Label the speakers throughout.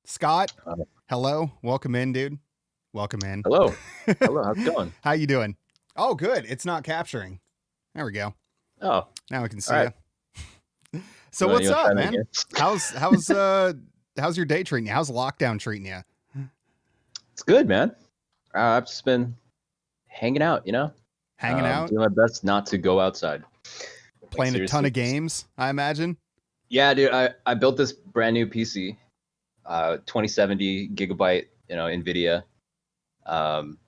Speaker 1: Scott,
Speaker 2: Uh,
Speaker 1: hello. Welcome in, dude. Welcome in.
Speaker 2: hello. Hello. How's it going?
Speaker 1: How you doing? Oh, good. It's not capturing. There we go.
Speaker 2: Oh, all
Speaker 1: Now we can see
Speaker 2: right.
Speaker 1: you. So
Speaker 2: You
Speaker 1: what's
Speaker 2: want to try
Speaker 1: up,
Speaker 2: that
Speaker 1: man?
Speaker 2: again?
Speaker 1: How's your day treating you? How's lockdown treating you?
Speaker 2: It's good, man. I've just been hanging out,
Speaker 1: Hanging out,
Speaker 2: doing my best not to go outside. Like
Speaker 1: playing a ton
Speaker 2: seriously.
Speaker 1: of games, I imagine.
Speaker 2: Yeah, dude. I built this brand new PC, 2070 gigabyte, NVIDIA, um,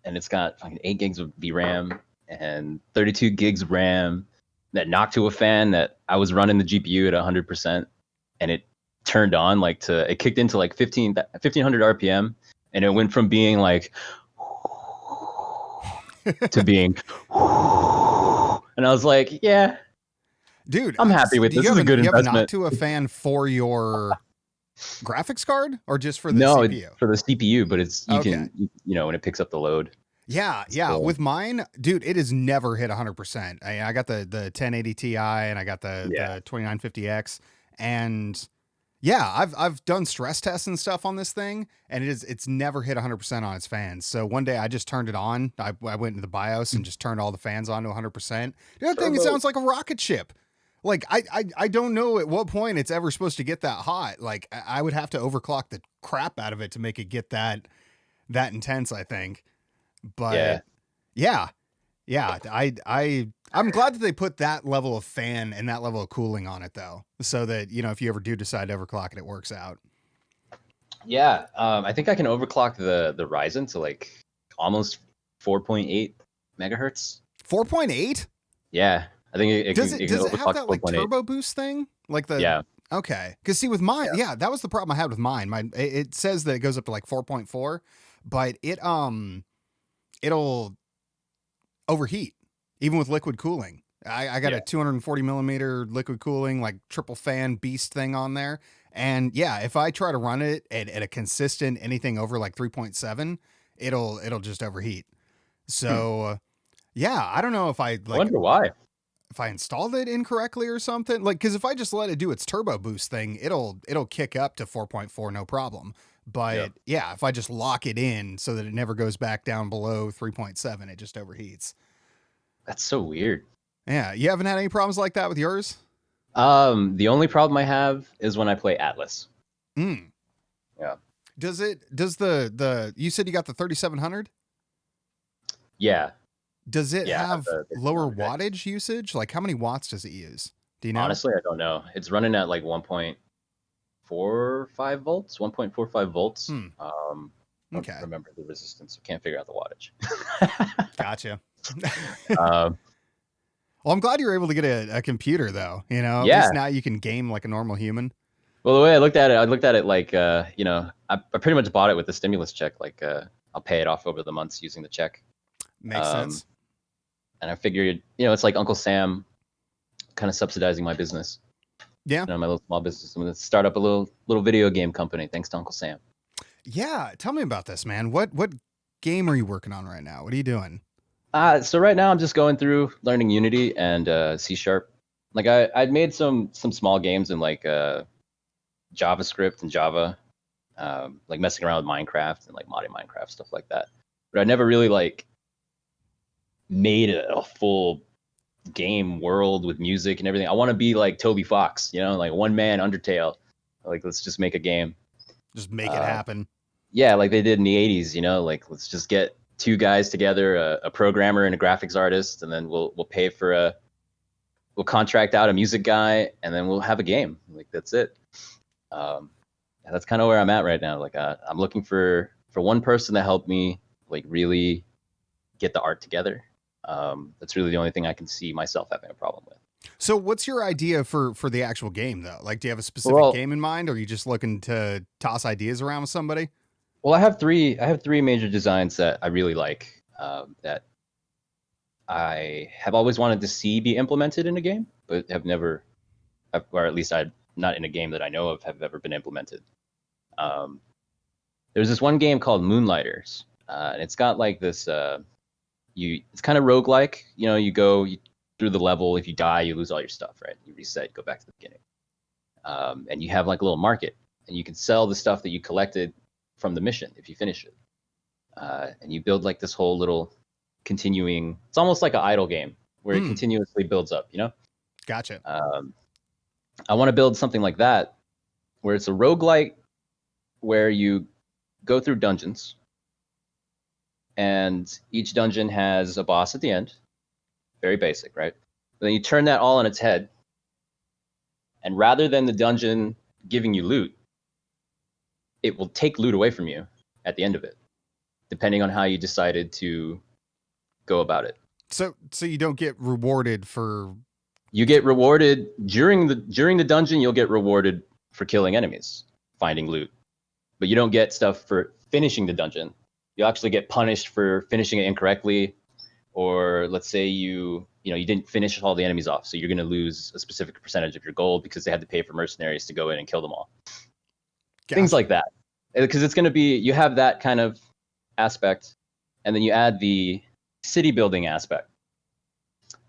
Speaker 2: and it's got fucking 8 gigs of VRAM and 32 gigs of RAM. That knocked to a fan that I was running the GPU at 100%, and it turned on it kicked into like 1500 RPM, and it went from being like to being, and I was like, yeah,
Speaker 1: Dude,
Speaker 2: I'm happy with
Speaker 1: do
Speaker 2: this. This is a good
Speaker 1: you have not
Speaker 2: investment.
Speaker 1: to a fan for your graphics card or just for the
Speaker 2: No,
Speaker 1: CPU?
Speaker 2: for the CPU, but it's you
Speaker 1: Okay.
Speaker 2: can when it picks up the load.
Speaker 1: Yeah.
Speaker 2: So-
Speaker 1: With mine, dude, it has never hit 100%. I got the 1080 Ti and I got the 2950X, and yeah, I've done stress tests and stuff on this thing, and it's never hit 100% on its fans. So one day I just turned it on. I went into the BIOS and just turned all the fans on to 100%. That thing, it sounds like a rocket ship. Like I don't know at what point it's ever supposed to get that hot. Like I would have to overclock the crap out of it to make it get that intense, I think. But yeah, I'm glad that they put that level of fan and that level of cooling on it, though, so that if you ever do decide to overclock it, it works out.
Speaker 2: Yeah, I think I can overclock the Ryzen to like almost 4.8 megahertz.
Speaker 1: 4.8?
Speaker 2: Yeah, I think it
Speaker 1: Does
Speaker 2: can,
Speaker 1: it
Speaker 2: can
Speaker 1: have
Speaker 2: overclock
Speaker 1: that like
Speaker 2: 4.8.
Speaker 1: turbo boost thing? Like the
Speaker 2: Yeah.
Speaker 1: Okay, because see with mine, yeah, that was the problem I had with mine. It says that it goes up to like 4.4, but it'll overheat even with liquid cooling. I got a 240 millimeter liquid cooling, like triple fan beast thing on there. And yeah, if I try to run it at a consistent anything over like 3.7, it'll just overheat. So yeah, I don't know if I
Speaker 2: I wonder why.
Speaker 1: if I installed it incorrectly or something. Like, because if I just let it do its turbo boost thing, it'll kick up to 4.4 no problem. But yeah, if I just lock it in so that it never goes back down below 3.7, it just overheats.
Speaker 2: That's so weird.
Speaker 1: Yeah, you haven't had any problems like that with yours?
Speaker 2: The only problem I have is when I play Atlas.
Speaker 1: Mm.
Speaker 2: Yeah.
Speaker 1: Does the you said you got the 3700?
Speaker 2: Yeah.
Speaker 1: Does it have
Speaker 2: the
Speaker 1: lower
Speaker 2: 3700X.
Speaker 1: wattage usage? Like how many watts does it use? Do you know?
Speaker 2: Honestly, I don't know. It's running at like 1.45 volts, 1.45 volts.
Speaker 1: Hmm.
Speaker 2: Don't
Speaker 1: Okay.
Speaker 2: remember the resistance. Can't figure out the wattage.
Speaker 1: Gotcha.
Speaker 2: um,
Speaker 1: Well, I'm glad you were able to get a computer, though. At
Speaker 2: Yeah.
Speaker 1: least now you can game like a normal human.
Speaker 2: well, the way I looked at it like, I pretty much bought it with the stimulus check. Like, I'll pay it off over the months using the check.
Speaker 1: Makes sense.
Speaker 2: And I figured, it's like Uncle Sam kind of subsidizing my business.
Speaker 1: Yeah.
Speaker 2: My little small business. I'm going to start up a little video game company thanks to Uncle Sam.
Speaker 1: Yeah. Tell me about this, man. What game are you working on right now? What are you doing?
Speaker 2: So right now I'm just going through learning Unity and C#. Like I'd made some small games in like JavaScript and Java, like messing around with Minecraft and like modding Minecraft, stuff like that. But I never really like made a full game world with music and everything. I want to be like Toby Fox, like one man Undertale. Like let's just make a game.
Speaker 1: Just make it happen.
Speaker 2: Yeah, like they did in the 80s, like let's just get two guys together, a programmer and a graphics artist, and then we'll pay for we'll contract out a music guy, and then we'll have a game. Like that's it. That's kind of where I'm at right now. Like I'm looking for one person to help me like really get the art together. That's really the only thing I can see myself having a problem with.
Speaker 1: So what's your idea for the actual game, though? Like, do you have a specific game in mind, or are you just looking to toss ideas around with somebody?
Speaker 2: Well, I have three major designs that I really like, that I have always wanted to see be implemented in a game, but have never, or at least not in a game that I know of have ever been implemented. There's this one game called Moonlighters, and it's got like this, it's kind of roguelike. You go through the level. If you die, you lose all your stuff, right? You reset, go back to the beginning. And you have like a little market. and you can sell the stuff that you collected from the mission if you finish it. And you build like this whole little continuing. It's almost like an idle game where it continuously builds up. You know.
Speaker 1: Gotcha.
Speaker 2: I want to build something like that, where it's a roguelike, where you go through dungeons, and each dungeon has a boss at the end. Very basic, right? But then you turn that all on its head, and rather than the dungeon giving you loot, it will take loot away from you at the end of it, depending on how you decided to go about it.
Speaker 1: So you don't get rewarded for.
Speaker 2: You get rewarded during the dungeon. You'll get rewarded for killing enemies, finding loot, but you don't get stuff for finishing the dungeon. You actually get punished for finishing it incorrectly, or let's say you didn't finish all the enemies off, so you're going to lose a specific percentage of your gold because they had to pay for mercenaries to go in and kill them all. Gotcha. Things like that, because it's going to be, you have that kind of aspect, and then you add the city building aspect,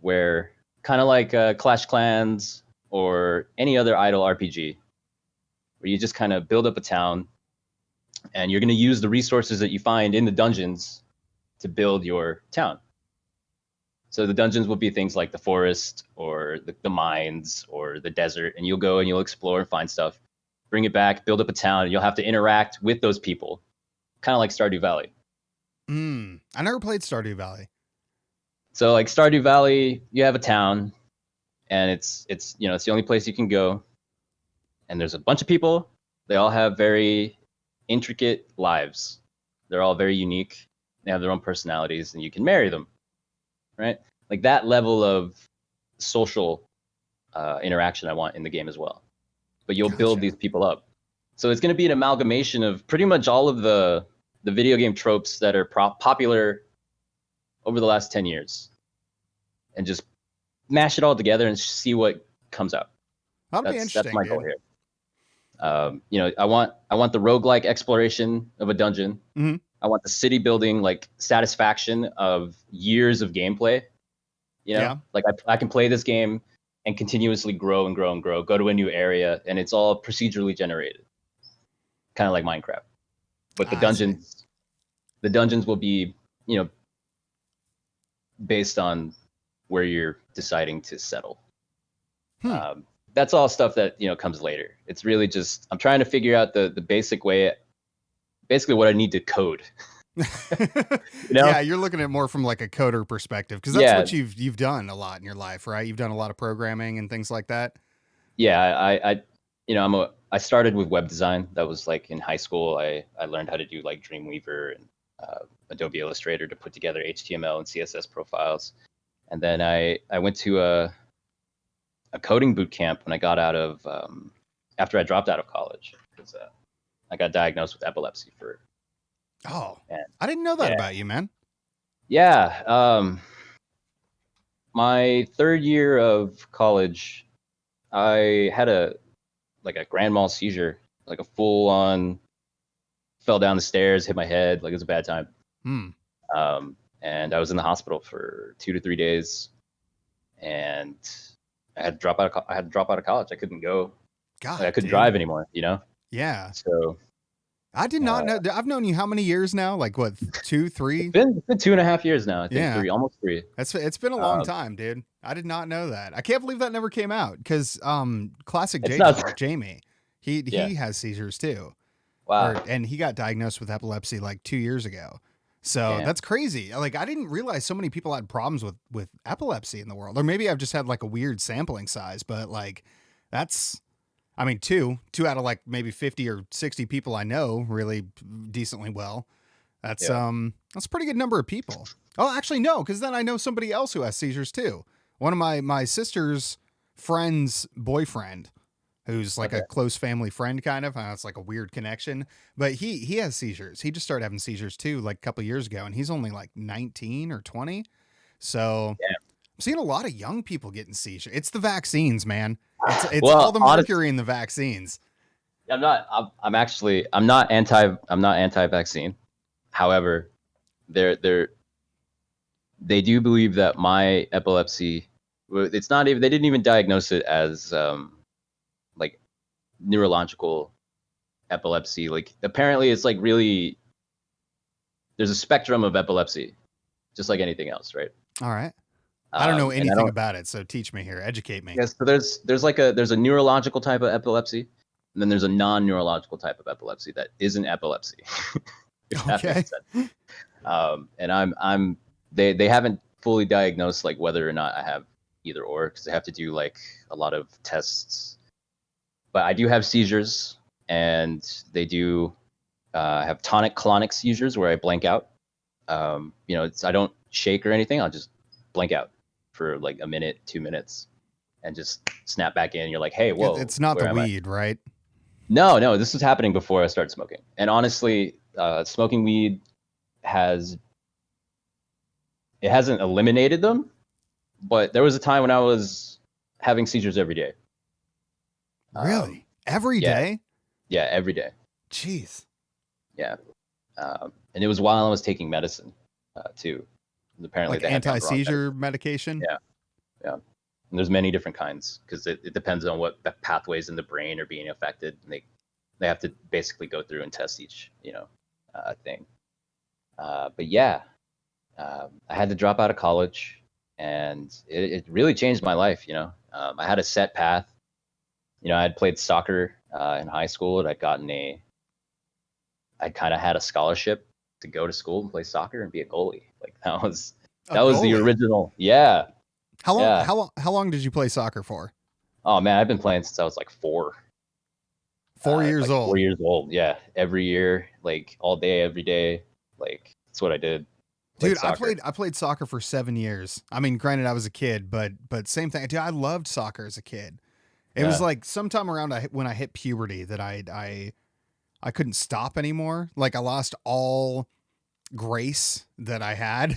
Speaker 2: where kind of like Clash Clans or any other idle RPG, where you just kind of build up a town, and you're going to use the resources that you find in the dungeons to build your town. So the dungeons will be things like the forest or the mines or the desert, and you'll go and you'll explore and find stuff, bring it back, build up a town, and you'll have to interact with those people, kind of like Stardew Valley.
Speaker 1: I never played Stardew Valley.
Speaker 2: So like Stardew Valley, you have a town, and it's the only place you can go, and there's a bunch of people. They all have very intricate lives. They're all very unique. They have their own personalities, and you can marry them, right? Like that level of social interaction I want in the game as well. But you'll build these people up. So it's going to be an amalgamation of pretty much all of the video game tropes that are popular over the last 10 years, and just mash it all together and see what comes out.
Speaker 1: That'll be interesting.
Speaker 2: That's my goal here. I want the roguelike exploration of a dungeon.
Speaker 1: Mm-hmm.
Speaker 2: I want the city building, like satisfaction of years of gameplay. Like I can play this game and continuously grow and grow and grow, go to a new area, and it's all procedurally generated, kind of like Minecraft. But the dungeons will be, based on where you're deciding to settle. That's all stuff that comes later. It's really just I'm trying to figure out the basic way, basically what I need to code.
Speaker 1: Yeah, you're looking at more from like a coder perspective, because that's what you've done a lot in your life, right? You've done a lot of programming and things like that.
Speaker 2: Yeah, I started with web design. That was like in high school. I learned how to do like Dreamweaver and Adobe Illustrator to put together HTML and CSS profiles. And then I went to a coding boot camp when I got out of after I dropped out of college, because I got diagnosed with epilepsy
Speaker 1: I didn't know that about you, man.
Speaker 2: Yeah. My third year of college, I had a grand mal seizure, like a full on, fell down the stairs, hit my head, like it was a bad time. And I was in the hospital for 2 to 3 days, and I had to drop out of college. I couldn't go. I couldn't drive anymore,
Speaker 1: Yeah.
Speaker 2: So
Speaker 1: I did not know. I've known you how many years now? Like what, 2, 3?
Speaker 2: It's been 2.5 years now. I think 3, almost 3.
Speaker 1: It's been a long time, dude. I did not know that. I can't believe that never came out, because classic Jamie, he has seizures too.
Speaker 2: Wow.
Speaker 1: And he got diagnosed with epilepsy like 2 years ago. So that's crazy. Like, I didn't realize so many people had problems with epilepsy in the world. Or maybe I've just had like a weird sampling size, but like that's, I mean, two out of like maybe 50 or 60 people I know really decently well. That's a pretty good number of people. Oh, actually, no, because then I know somebody else who has seizures too. One of my sister's friend's boyfriend, who's like a close family friend, kind of. It's like a weird connection, but he has seizures. He just started having seizures too, like a couple of years ago, and he's only like 19 or 20. So I'm seeing a lot of young people getting seizures. It's the vaccines, man. It's all the mercury in the vaccines.
Speaker 2: I'm not anti-vaccine. However, they do believe that my epilepsy, it's not even, they didn't even diagnose it as like neurological epilepsy. Like apparently it's like really, there's a spectrum of epilepsy, just like anything else, right?
Speaker 1: All right. I don't know
Speaker 2: And I
Speaker 1: anything
Speaker 2: don't.
Speaker 1: about it, so teach me here. Educate me.
Speaker 2: Yes, so there's a neurological type of epilepsy, and then there's a non-neurological type of epilepsy that isn't epilepsy. If that
Speaker 1: Okay.
Speaker 2: makes sense. And they haven't fully diagnosed like whether or not I have either or, because they have to do like a lot of tests. But I do have seizures, and they do have tonic-clonic seizures where I blank out. I don't shake or anything. I'll just blank out for like a minute, 2 minutes, and just snap back in. You're like, hey, whoa.
Speaker 1: It's not the weed, right?
Speaker 2: No, this was happening before I started smoking. And honestly, smoking weed hasn't eliminated them, but there was a time when I was having seizures every day.
Speaker 1: Really? Every day?
Speaker 2: Yeah, every day.
Speaker 1: Jeez.
Speaker 2: Yeah. And it was while I was taking medicine, too. Apparently,
Speaker 1: like anti-seizure medication.
Speaker 2: Yeah. And there's many different kinds, because it depends on what pathways in the brain are being affected. And they have to basically go through and test each, thing. But yeah, I had to drop out of college, and it really changed my life. I had a set path. I had played soccer in high school, and I kind of had a scholarship to go to school and play soccer and be a goalie. Like that was the original. Yeah.
Speaker 1: How long did you play soccer for?
Speaker 2: Oh man, I've been playing since I was like 4.
Speaker 1: 4 years old.
Speaker 2: 4 years old. Yeah. Every year, like all day, every day. Like that's what I did.
Speaker 1: Dude, I played soccer for 7 years. I mean, granted I was a kid, but same thing. Dude, I loved soccer as a kid. It was like sometime around when I hit puberty that I couldn't stop anymore. Like I lost all grace that I had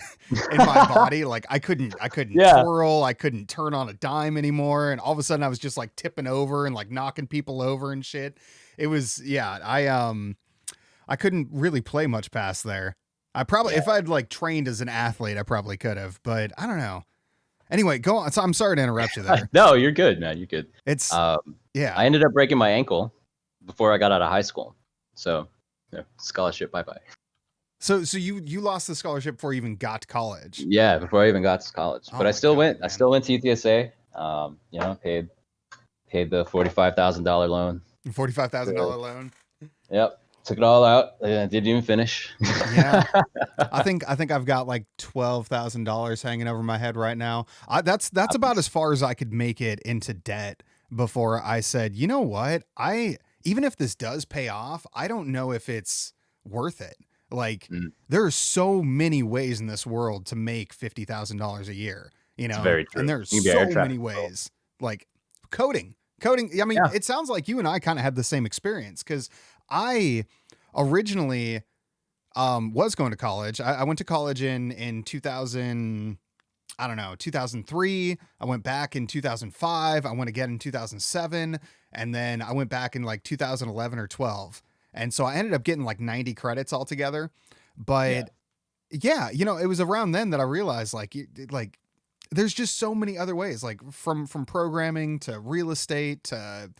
Speaker 1: in my body. Like I couldn't twirl, I couldn't turn on a dime anymore, and all of a sudden I was just like tipping over and like knocking people over and shit. It was I couldn't really play much past there. I probably if I'd like trained as an athlete, I probably could have, but I don't know. Anyway, go on. So I'm sorry to interrupt you there.
Speaker 2: No, you're good, man. You're good.
Speaker 1: It's
Speaker 2: I ended up breaking my ankle before I got out of high school. So scholarship, bye-bye.
Speaker 1: So you lost the scholarship before you even got to college.
Speaker 2: Yeah, before I even got to college. But I still went. Man. I still went to UTSA. Paid the $45,000 loan.
Speaker 1: $45,000 loan.
Speaker 2: Yep. Took it all out. Didn't even finish.
Speaker 1: Yeah. I think I've got like $12,000 hanging over my head right now. That's about as far as I could make it into debt before I said, you know what? Even if this does pay off, I don't know if it's worth it. Like there are so many ways in this world to make $50,000 a year,
Speaker 2: It's very true.
Speaker 1: And there's so many ways, like coding. I mean, It sounds like you and I kind of had the same experience, because I originally was going to college. I went to college in 2000, I don't know, 2003. I went back in 2005. I went again in 2007. And then I went back in like 2011 or 12. And so I ended up getting like 90 credits altogether. But yeah, it was around then that I realized like there's just so many other ways, like from programming to real estate to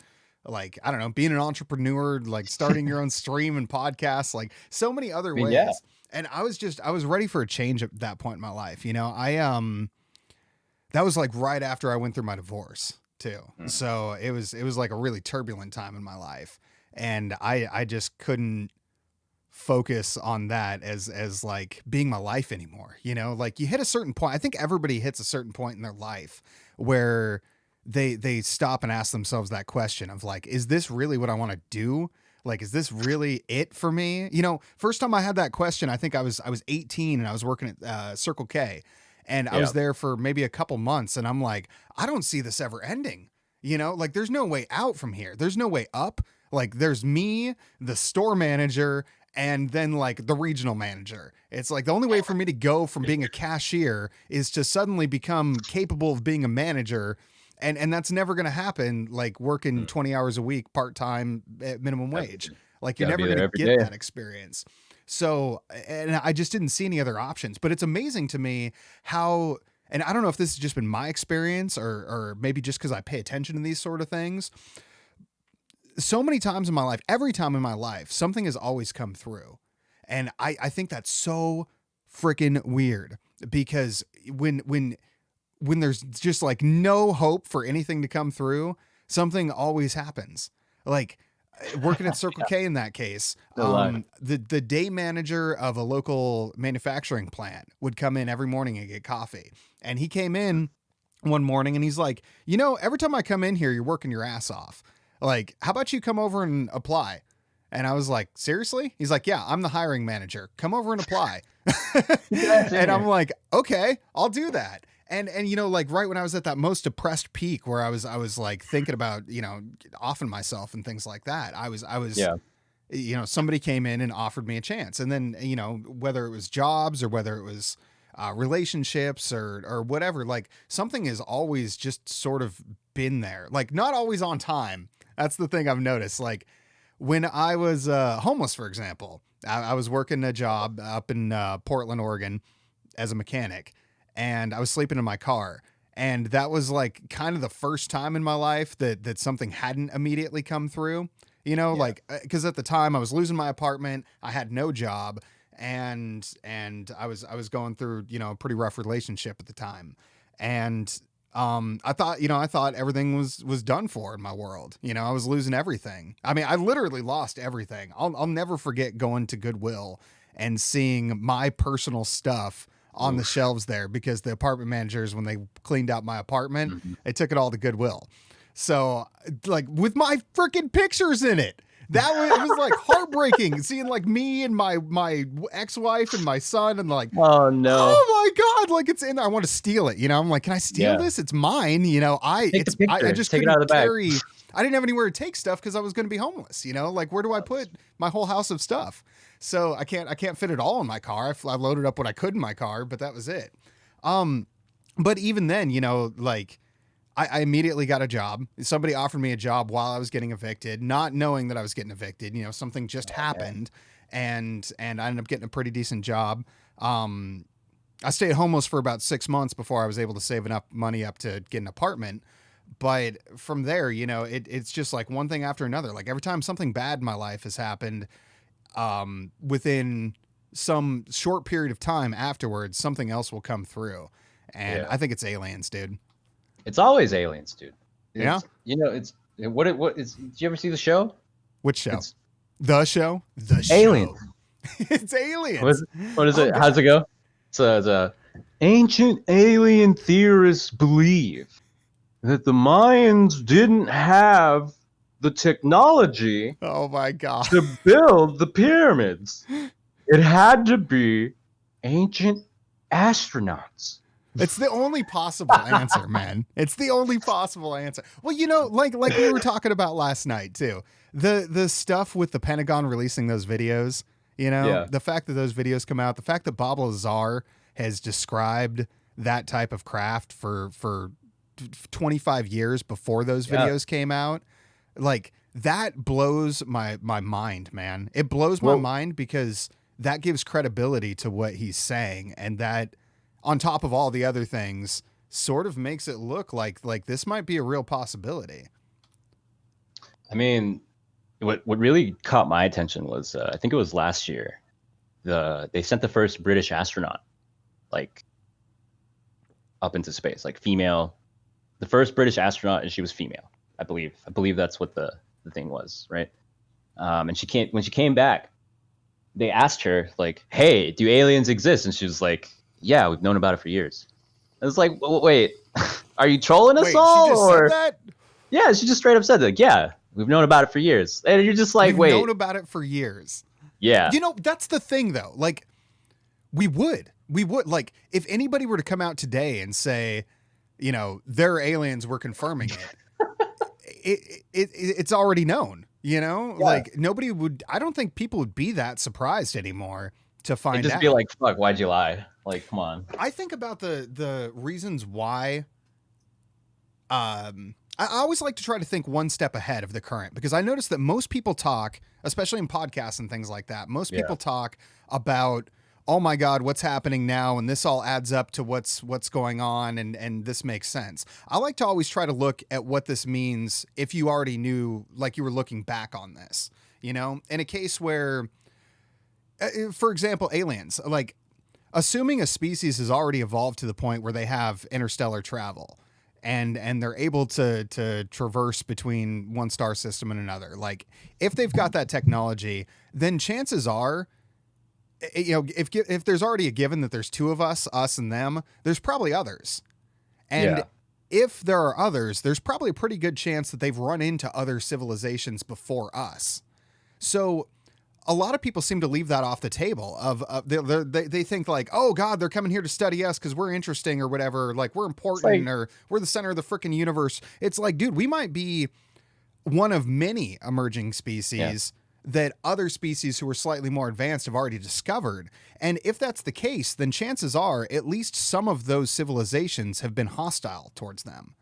Speaker 1: like, I don't know, being an entrepreneur, like starting your own stream and podcast, like so many other ways. Yeah. And I was ready for a change at that point in my life. That was like right after I went through my divorce too. So it was like a really turbulent time in my life. And I just couldn't focus on that as like being my life anymore. Like you hit a certain point. I think everybody hits a certain point in their life where they stop and ask themselves that question of like, is this really what I want to do? Like, is this really it for me? First time I had that question, I think I was 18 and I was working at Circle K, and I was there for maybe a couple months, and I'm like, I don't see this ever ending. Like there's no way out from here. There's no way up. Like there's me, the store manager, and then like the regional manager. It's like the only way for me to go from being a cashier is to suddenly become capable of being a manager. And that's never going to happen. Like working 20 hours a week, part-time at minimum wage. Like you're never going to get that experience. So, and I just didn't see any other options, but it's amazing to me how, and I don't know if this has just been my experience or maybe just because I pay attention to these sort of things. so many times in my life, every time in my life, something has always come through. And I think that's so freaking weird, because when there's just like no hope for anything to come through, something always happens. Like working at Circle K in that case, the day manager of a local manufacturing plant would come in every morning and get coffee. And he came in one morning and he's like, every time I come in here, you're working your ass off. Like, how about you come over and apply? And I was like, seriously? He's like, yeah, I'm the hiring manager. Come over and apply. And I'm like, okay, I'll do that. And like right when I was at that most depressed peak where I was like thinking about, offing myself and things like that, I was, somebody came in and offered me a chance. And then, whether it was jobs or whether it was relationships or whatever, like something has always just sort of been there, like not always on time. That's the thing I've noticed. Like when I was homeless, for example, I was working a job up in Portland, Oregon as a mechanic, and I was sleeping in my car. And that was like kind of the first time in my life that something hadn't immediately come through, like, cause at the time I was losing my apartment. I had no job, and I was going through, a pretty rough relationship at the time. And I thought everything was done for in my world. I was losing everything. I mean, I literally lost everything. I'll never forget going to Goodwill and seeing my personal stuff on the shelves there, because the apartment managers, when they cleaned out my apartment, they took it all to Goodwill. So like with my freaking pictures in it. It was like heartbreaking seeing like me and my ex-wife and my son, and like,
Speaker 2: oh no,
Speaker 1: oh my God, like it's in there. I want to steal it. I'm like, can I steal this? It's mine. I just
Speaker 2: take it out of the
Speaker 1: carry. I didn't have anywhere to take stuff because I was going to be homeless. Like where do I put my whole house of stuff? So I can't fit it all in my car. I loaded up what I could in my car, but that was it. But even then, like, I immediately got a job. Somebody offered me a job while I was getting evicted, not knowing that I was getting evicted. Something just happened, and I ended up getting a pretty decent job. I stayed homeless for about 6 months before I was able to save enough money up to get an apartment. But from there, it's just like one thing after another. Like every time something bad in my life has happened, within some short period of time afterwards, something else will come through. And I think it's aliens, dude.
Speaker 2: It's always aliens, dude.
Speaker 1: Yeah.
Speaker 2: It's what is, did you ever see the show?
Speaker 1: Which show? The show?
Speaker 2: Aliens.
Speaker 1: It's aliens.
Speaker 2: What is it? God. How's it go? It's a ancient alien theorists believe that the Mayans didn't have the technology.
Speaker 1: Oh my God.
Speaker 2: To build the pyramids. It had to be ancient astronauts.
Speaker 1: It's the only possible answer, man. It's the only possible answer. Well, like we were talking about last night too. The stuff with the Pentagon releasing those videos, the fact that those videos come out, the fact that Bob Lazar has described that type of craft for 25 years before those videos came out, like that blows my mind, man. It blows my mind, because that gives credibility to what he's saying, and that, on top of all the other things, sort of makes it look like this might be a real possibility.
Speaker 2: I mean, what really caught my attention was, I think it was last year, they sent the first British astronaut, like, up into space, like female, the first British astronaut, and she was female. I believe that's what the thing was, right? And when she came back, they asked her, like, hey, do aliens exist? And she was like, yeah, we've known about it for years. I was like, wait, are you trolling us all?
Speaker 1: She just said that?
Speaker 2: Yeah, she just straight up said that. Yeah, we've known about it for years. And you're just like, wait.
Speaker 1: We've known about it for years.
Speaker 2: Yeah.
Speaker 1: That's the thing, though. Like, we would. Like, if anybody were to come out today and say, they're aliens, we're confirming it, it's already known, Like, nobody would, I don't think people would be that surprised anymore to find out.
Speaker 2: They'd just be like, fuck, why'd you lie? Like, come on.
Speaker 1: I think about the reasons why. I always like to try to think one step ahead of the current, because I notice that most people talk, especially in podcasts and things like that, most people talk about, oh my God, what's happening now? And this all adds up to what's going on, and this makes sense. I like to always try to look at what this means if you already knew, like you were looking back on this, you know, in a case where, for example, aliens, like assuming a species has already evolved to the point where they have interstellar travel and they're able to traverse between one star system and another. Like if they've got that technology, then chances are, you know, if there's already a given that there's two of us and them, there's probably others. And
Speaker 2: Yeah.
Speaker 1: if there are others, there's probably a pretty good chance that they've run into other civilizations before us. So a lot of people seem to leave that off the table they think like, oh God, they're coming here to study us because we're interesting or whatever. Like we're important or we're the center of the freaking universe. It's like, dude, we might be one of many emerging species that other species who are slightly more advanced have already discovered. And if that's the case, then chances are at least some of those civilizations have been hostile towards them.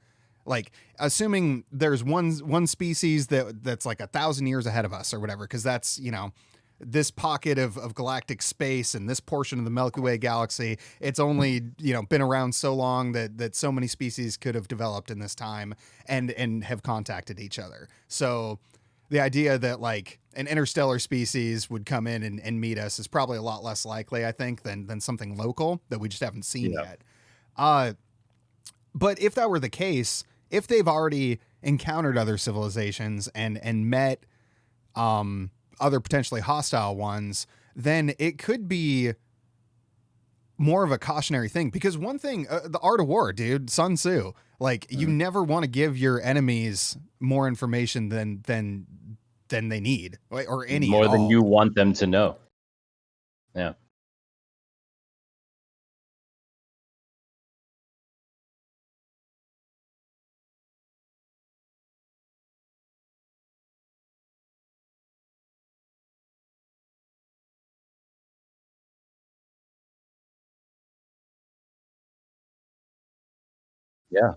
Speaker 1: Like assuming there's one species that's like 1,000 years ahead of us or whatever, because that's, you know, this pocket of galactic space and this portion of the Milky Way galaxy, it's only, you know, been around so long that so many species could have developed in this time and have contacted each other. So the idea that like an interstellar species would come in and meet us is probably a lot less likely, I think, than something local that we just haven't seen yet. But if that were the case, if they've already encountered other civilizations and met other potentially hostile ones, then it could be more of a cautionary thing. Because one thing, the art of war, dude, Sun Tzu, like you never want to give your enemies more information than they need, or any
Speaker 2: more
Speaker 1: at
Speaker 2: than
Speaker 1: all.
Speaker 2: you want them to know. Yeah. Yeah.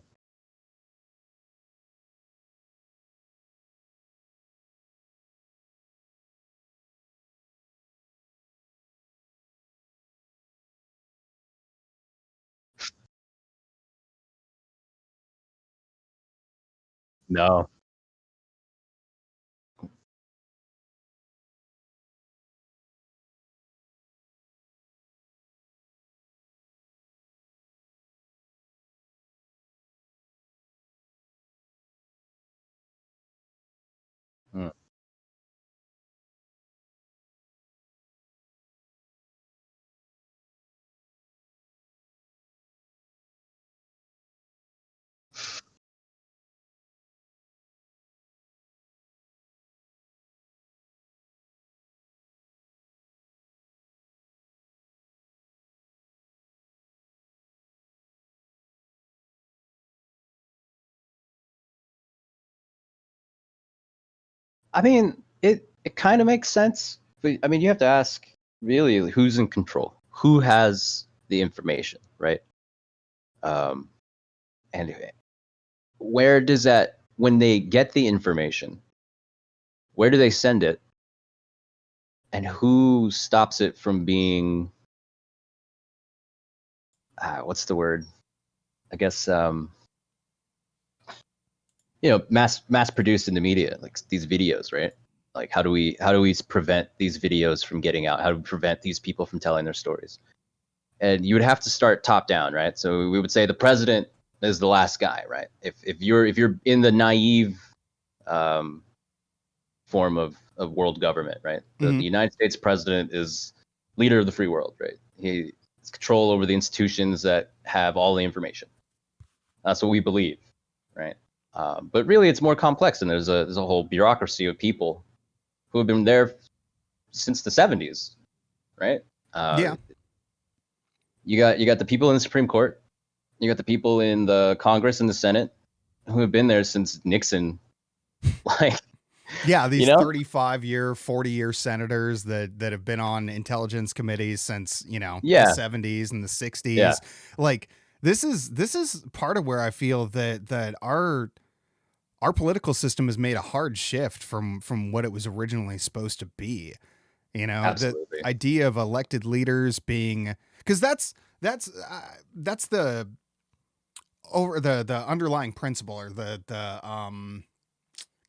Speaker 2: No. Mm. I mean, it kind of makes sense, but I mean, you have to ask really who's in control, who has the information, right? Um, and where does that, when they get the information, where do they send it, and who stops it from being, what's the word? I guess mass produced in the media, like these videos, right? Like how do we prevent these videos from getting out? How do we prevent these people from telling their stories? And you would have to start top down, right? So we would say the president is the last guy, right? If you're in the naive form of world government, right? The United States president is leader of the free world, right? He has control over the institutions that have all the information. That's what we believe, right? But really, it's more complex, and there's a whole bureaucracy of people who have been there since the 70s, right?
Speaker 1: Yeah.
Speaker 2: You got the people in the Supreme Court, you got the people in the Congress and the Senate who have been there since Nixon, like.
Speaker 1: Yeah, these 35-year, 40-year senators that have been on intelligence committees since, you know, the 70s and the 60s.
Speaker 2: Yeah.
Speaker 1: Like this is part of where I feel that our political system has made a hard shift from what it was originally supposed to be. The
Speaker 2: Absolutely.
Speaker 1: idea of elected leaders being, because that's the over the underlying principle, or the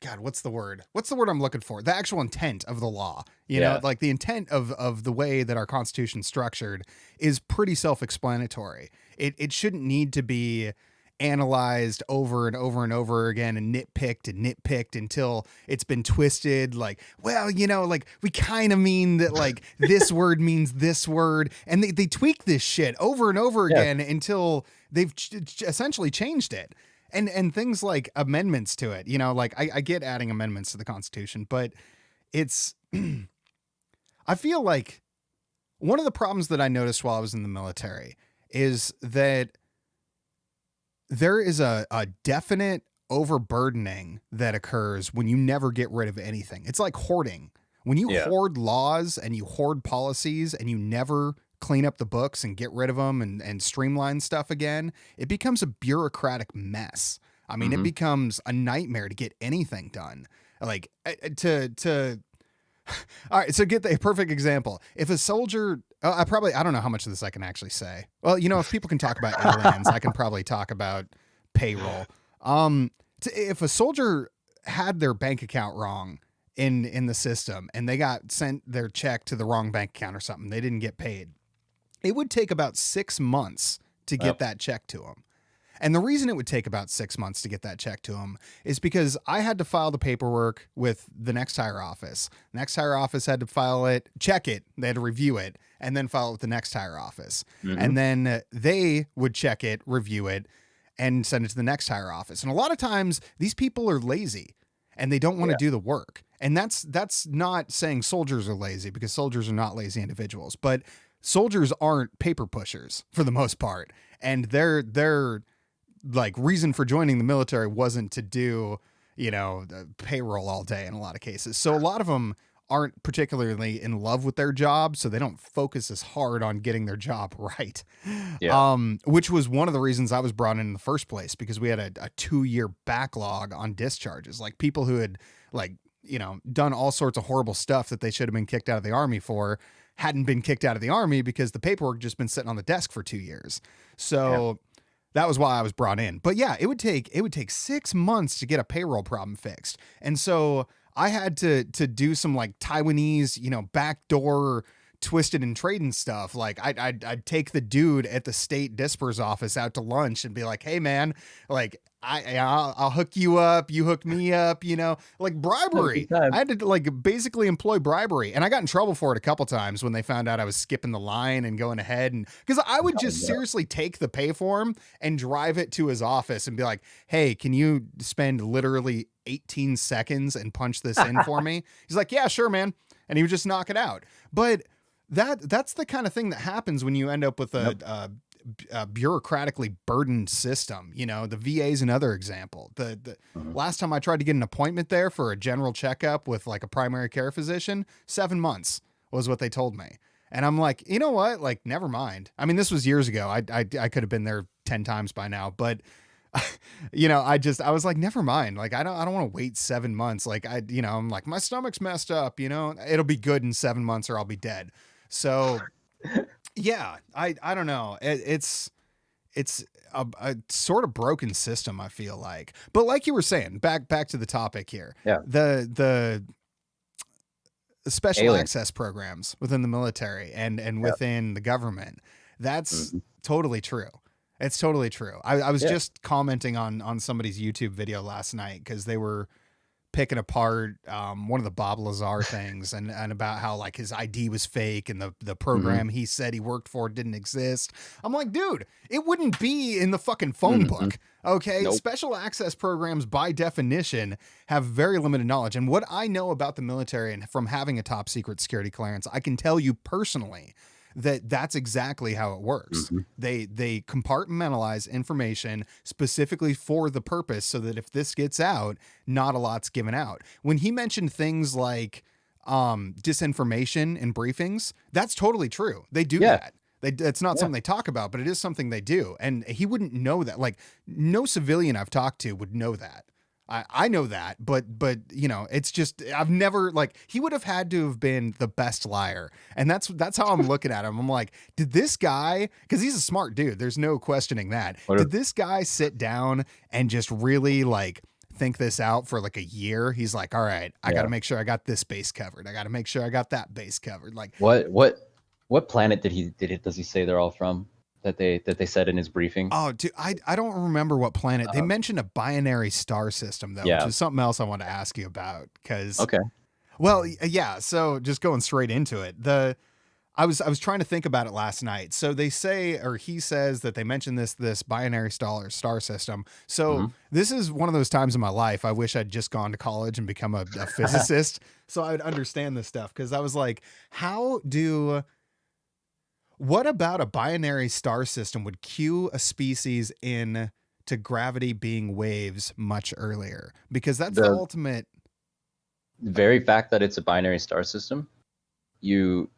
Speaker 1: God, what's the word? What's the word I'm looking for? The actual intent of the law.
Speaker 2: Yeah.
Speaker 1: Like the intent of the way that our Constitution's structured is pretty self-explanatory. It shouldn't need to be analyzed over and over and over again and nitpicked until it's been twisted. Like, well, like we kind of mean that, like, this word means this word. And they tweak this shit over and over again until they've essentially changed it. And things like amendments to it, like I get adding amendments to the Constitution, but it's, I feel like one of the problems that I noticed while I was in the military is that there is a definite overburdening that occurs when you never get rid of anything. It's like hoarding. When you hoard laws and you hoard policies and you never clean up the books and get rid of them and streamline stuff again, it becomes a bureaucratic mess. I mean, it becomes a nightmare to get anything done. Like all right, so get the perfect example. If a soldier, I don't know how much of this I can actually say. Well, if people can talk about aliens, I can probably talk about payroll. If a soldier had their bank account wrong in the system and they got sent their check to the wrong bank account or something, they didn't get paid, it would take about 6 months to get that check to them. And the reason it would take about 6 months to get that check to them is because I had to file the paperwork with the next higher office. Next higher office had to file it, check it, they had to review it, and then file it with the next higher office. And then they would check it, review it, and send it to the next higher office. And a lot of times these people are lazy and they don't want to do the work. And that's not saying soldiers are lazy, because soldiers are not lazy individuals, but soldiers aren't paper pushers for the most part. And their like reason for joining the military wasn't to do, the payroll all day in a lot of cases. So a lot of them aren't particularly in love with their job, so they don't focus as hard on getting their job right. Which was one of the reasons I was brought in the first place, because we had a 2-year backlog on discharges. Like people who had done all sorts of horrible stuff that they should have been kicked out of the Army for hadn't been kicked out of the Army because the paperwork just been sitting on the desk for 2 years. So that was why I was brought in. But yeah, it would take 6 months to get a payroll problem fixed. And so I had to do some like Taiwanese, backdoor twisted and trading stuff. Like I'd take the dude at the state disper's office out to lunch and be like, hey man, like I'll hook you up. You hook me up, like bribery. I had to like basically employ bribery, and I got in trouble for it a couple times when they found out I was skipping the line and going ahead. And because I would just seriously take the pay form and drive it to his office and be like, hey, can you spend literally 18 seconds and punch this in for me? He's like, yeah, sure, man. And he would just knock it out. But that's the kind of thing that happens when you end up with a bureaucratically burdened system. The VA is another example. The last time I tried to get an appointment there for a general checkup with like a primary care physician, 7 months was what they told me. And I'm like, you know what? Like, never mind. I mean, this was years ago. I could have been there 10 times by now, but I was like, never mind. Like, I don't want to wait 7 months. Like I'm like, my stomach's messed up, it'll be good in 7 months or I'll be dead. So yeah, I don't know. It's a sort of broken system, I feel like. But like you were saying, back to the topic here.
Speaker 2: Yeah.
Speaker 1: The special access programs within the military and within the government. That's totally true. It's totally true. I was just commenting on somebody's YouTube video last night because they were picking apart one of the Bob Lazar things and about how like his ID was fake and the program he said he worked for didn't exist. I'm like, dude, it wouldn't be in the fucking phone book. Okay. Nope. Special access programs by definition have very limited knowledge. And what I know about the military and from having a top secret security clearance, I can tell you personally that's exactly how it works. They compartmentalize information specifically for the purpose so that if this gets out, not a lot's given out. When he mentioned things like disinformation in briefings, that's totally true. They do that. It's not something they talk about, but it is something they do. And he wouldn't know that. Like, no civilian I've talked to would know that. I know that, but you know, it's just I've never like he would have had to have been the best liar, and that's how I'm looking at him. I'm like, did this guy? Because he's a smart dude. There's no questioning that.
Speaker 2: What if,
Speaker 1: Did this guy sit down and just really like think this out for like a year? He's like, all right, I got
Speaker 2: yeah.
Speaker 1: to make sure I got this base covered. I got to make sure I got that base covered. Like,
Speaker 2: What planet does he say they're all from? That they said in his briefing?
Speaker 1: oh, dude, I don't remember what planet. They
Speaker 2: Um,
Speaker 1: mentioned a binary star system though, which
Speaker 2: yeah.
Speaker 1: is something else I want to ask you about. Because,
Speaker 2: Okay.
Speaker 1: well, yeah. So just going straight into it, I was trying to think about it last night. So they say, or he says that they mentioned this binary star system. So
Speaker 2: Hmm.
Speaker 1: this is one of those times in my life I wish I'd just gone to college and become a physicist, so I would understand this stuff. Because I was like, what about a binary star system would cue a species in to gravity being waves much earlier? Because that's the
Speaker 2: The
Speaker 1: ultimate.
Speaker 2: very fact that it's a binary star system, you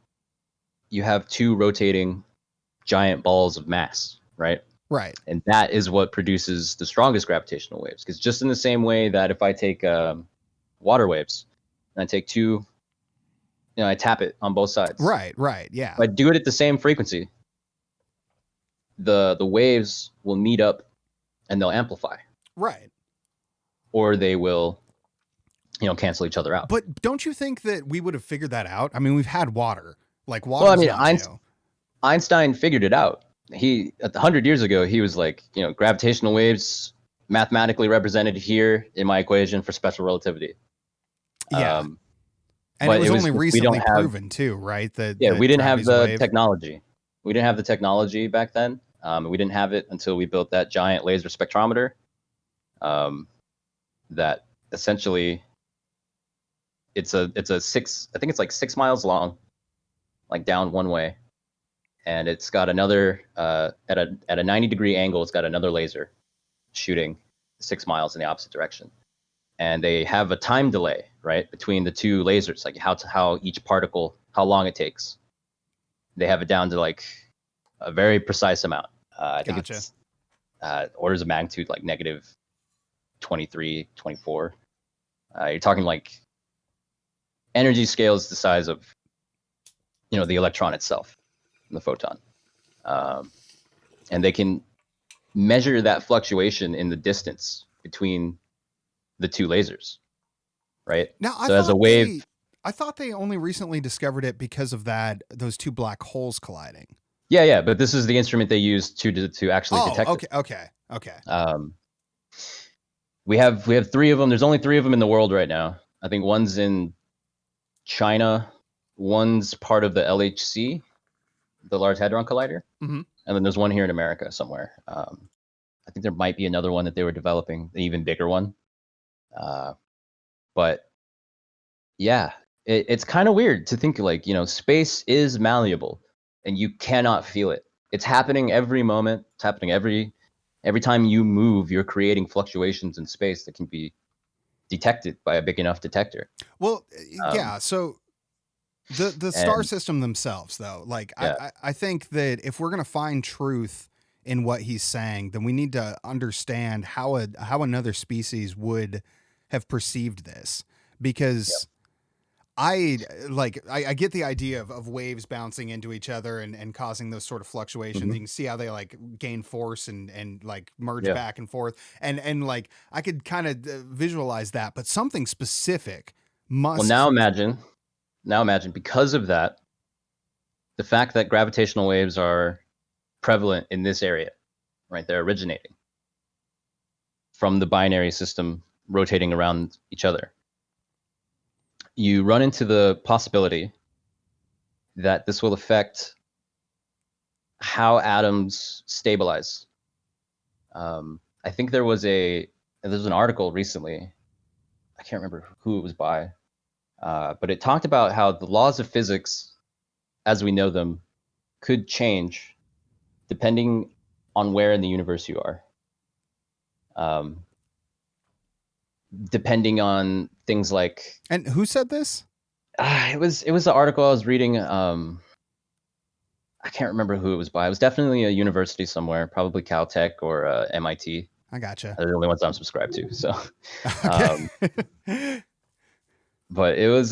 Speaker 2: you have two rotating giant balls of mass, right?
Speaker 1: Right.
Speaker 2: And that is what produces the strongest gravitational waves. Because just in the same way that if I take water waves and I take two, I tap it on both sides.
Speaker 1: Right. Yeah.
Speaker 2: If I do it at the same frequency, the waves will meet up and they'll amplify,
Speaker 1: Right.
Speaker 2: or they will, cancel each other out.
Speaker 1: But don't you think that we would have figured that out? I mean, we've had water. Like
Speaker 2: Well, I
Speaker 1: water's
Speaker 2: mean,
Speaker 1: not new.
Speaker 2: Einstein figured it out. He 100 years ago, he was like, gravitational waves mathematically represented here in my equation for special relativity.
Speaker 1: Yeah.
Speaker 2: Um,
Speaker 1: And it
Speaker 2: but
Speaker 1: was only
Speaker 2: we
Speaker 1: recently
Speaker 2: don't have,
Speaker 1: proven too, right?
Speaker 2: yeah,
Speaker 1: That
Speaker 2: we didn't have
Speaker 1: gravity's a
Speaker 2: the
Speaker 1: wave.
Speaker 2: technology. We didn't have the technology back then. We didn't have it until we built that giant laser spectrometer. That essentially, it's a I think it's like 6 miles long, like down one way, and it's got another at a 90-degree angle. It's got another laser shooting 6 miles in the opposite direction, and they have a time delay right between the two lasers, like how each particle, how long it takes. They have it down to like a very precise amount. I think
Speaker 1: Gotcha.
Speaker 2: it's orders of magnitude like negative 23, 24. You're talking like energy scales the size of the electron itself, the photon, and they can measure that fluctuation in the distance between the two lasers, right?
Speaker 1: Now,
Speaker 2: So as a wave,
Speaker 1: I thought they only recently discovered it because of those two black holes colliding.
Speaker 2: yeah, but this is the instrument they use to actually detect it.
Speaker 1: Okay.
Speaker 2: We have 3 of them. There's only 3 of them in the world right now. I think one's in China, one's part of the LHC, the Large Hadron Collider,
Speaker 1: Mm-hmm.
Speaker 2: and then there's one here in America somewhere. I think there might be another one that they were developing, an even bigger one. But yeah, it's kind of weird to think like, space is malleable and you cannot feel it. It's happening every moment. It's happening every time you move, you're creating fluctuations in space that can be detected by a big enough detector.
Speaker 1: Well, yeah. So the star
Speaker 2: And
Speaker 1: system themselves, though, like
Speaker 2: yeah,
Speaker 1: I think that if we're gonna find truth in what he's saying, then we need to understand how another species would have perceived this, because I get the idea of waves bouncing into each other and causing those sort of fluctuations.
Speaker 2: mhm,
Speaker 1: You can see how they like gain force and like merge
Speaker 2: yeah.
Speaker 1: back and forth. And like I could kind of visualize that, but something specific
Speaker 2: Well,
Speaker 1: must.
Speaker 2: now imagine because of that, the fact that gravitational waves are prevalent in this area, right? They're originating from the binary system rotating around each other. You run into the possibility that this will affect how atoms stabilize. I think there's an article recently. I can't remember who it was by, but it talked about how the laws of physics, as we know them, could change depending on where in the universe you are. Depending on things like
Speaker 1: And who said this?
Speaker 2: it was the article I was reading. I can't remember who it was by. It was definitely a university somewhere, probably Caltech or MIT.
Speaker 1: I gotcha.
Speaker 2: They're the only ones I'm subscribed to. So,
Speaker 1: Okay.
Speaker 2: but it was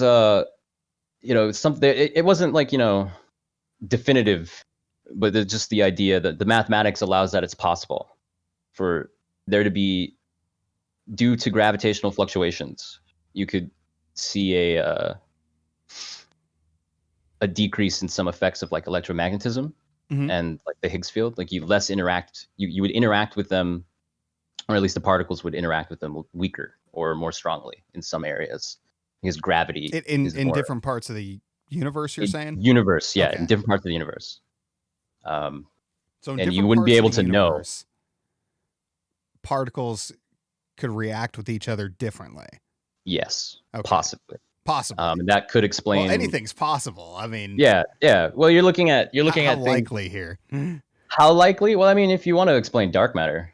Speaker 2: something. It wasn't like definitive, but just the idea that the mathematics allows that it's possible for there to be, due to gravitational fluctuations, you could see a decrease in some effects of like electromagnetism and like the Higgs field. Like you would interact with them, or at least the particles would interact with them weaker or more strongly in some areas because gravity
Speaker 1: in different parts of the universe. You're saying
Speaker 2: universe, yeah,
Speaker 1: okay.
Speaker 2: in different parts of the universe.
Speaker 1: So in
Speaker 2: and you wouldn't be able to know.
Speaker 1: Particles could react with each other differently.
Speaker 2: Yes,
Speaker 1: okay.
Speaker 2: Possibly.
Speaker 1: And
Speaker 2: that could explain.
Speaker 1: Well, anything's possible. I mean,
Speaker 2: yeah. Well, you're looking at
Speaker 1: how likely here.
Speaker 2: How likely? Well, I mean, if you want to explain dark matter,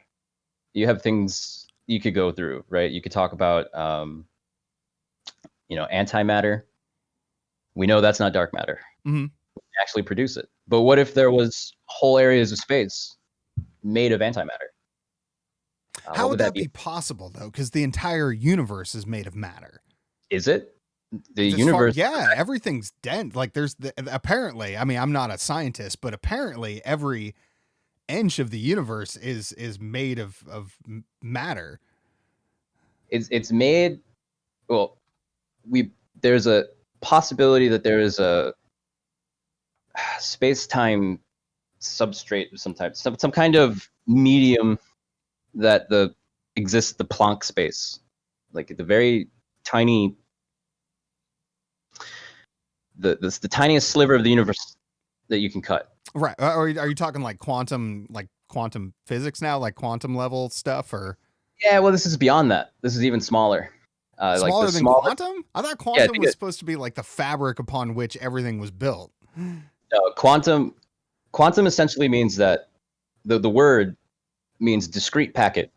Speaker 2: you have things you could go through, right? You could talk about, antimatter. We know that's not dark matter.
Speaker 1: Mm-hmm.
Speaker 2: We can actually produce it. But what if there was whole areas of space made of antimatter?
Speaker 1: How would that be possible, though? Because the entire universe is made of matter.
Speaker 2: Is it? The universe?
Speaker 1: Yeah, everything's dense. Like apparently, I mean, I'm not a scientist, but apparently every inch of the universe is made of matter.
Speaker 2: It's made. Well, there's a possibility that there is a space-time substrate of some type, some kind of medium that exists the Planck space, like the very tiny, the tiniest sliver of the universe that you can cut.
Speaker 1: Right. Are you talking like quantum physics now, like quantum level stuff, or?
Speaker 2: Yeah, well, this is beyond that. This is even smaller.
Speaker 1: Smaller than quantum? I thought quantum was supposed to be like the fabric upon which everything was built.
Speaker 2: No, quantum essentially means that the word means discrete packet.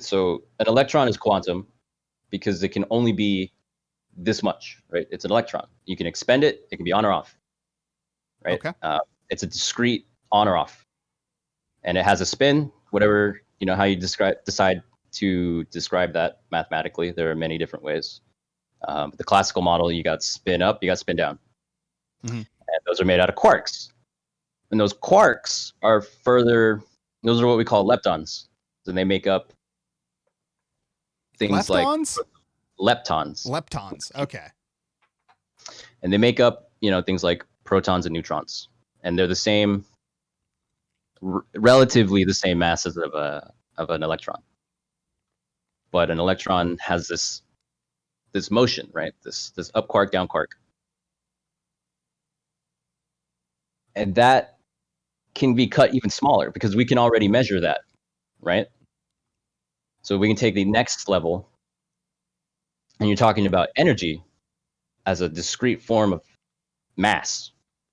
Speaker 2: So an electron is quantum because it can only be this much, right? It's an electron. You can expend it. It can be on or off, right?
Speaker 1: Okay.
Speaker 2: It's a discrete on or off, and it has a spin. Whatever how you decide to describe that mathematically. There are many different ways. The classical model, you got spin up, you got spin down, and those are made out of quarks. And those quarks are those are what we call leptons. And they make up things
Speaker 1: leptons?
Speaker 2: Like leptons.
Speaker 1: Leptons, okay.
Speaker 2: And they make up, things like protons and neutrons. And they're the same, relatively the same masses of an electron. But an electron has this motion, right? This up quark, down quark. And that can be cut even smaller because we can already measure that, right? So we can take the next level, and you're talking about energy as a discrete form of mass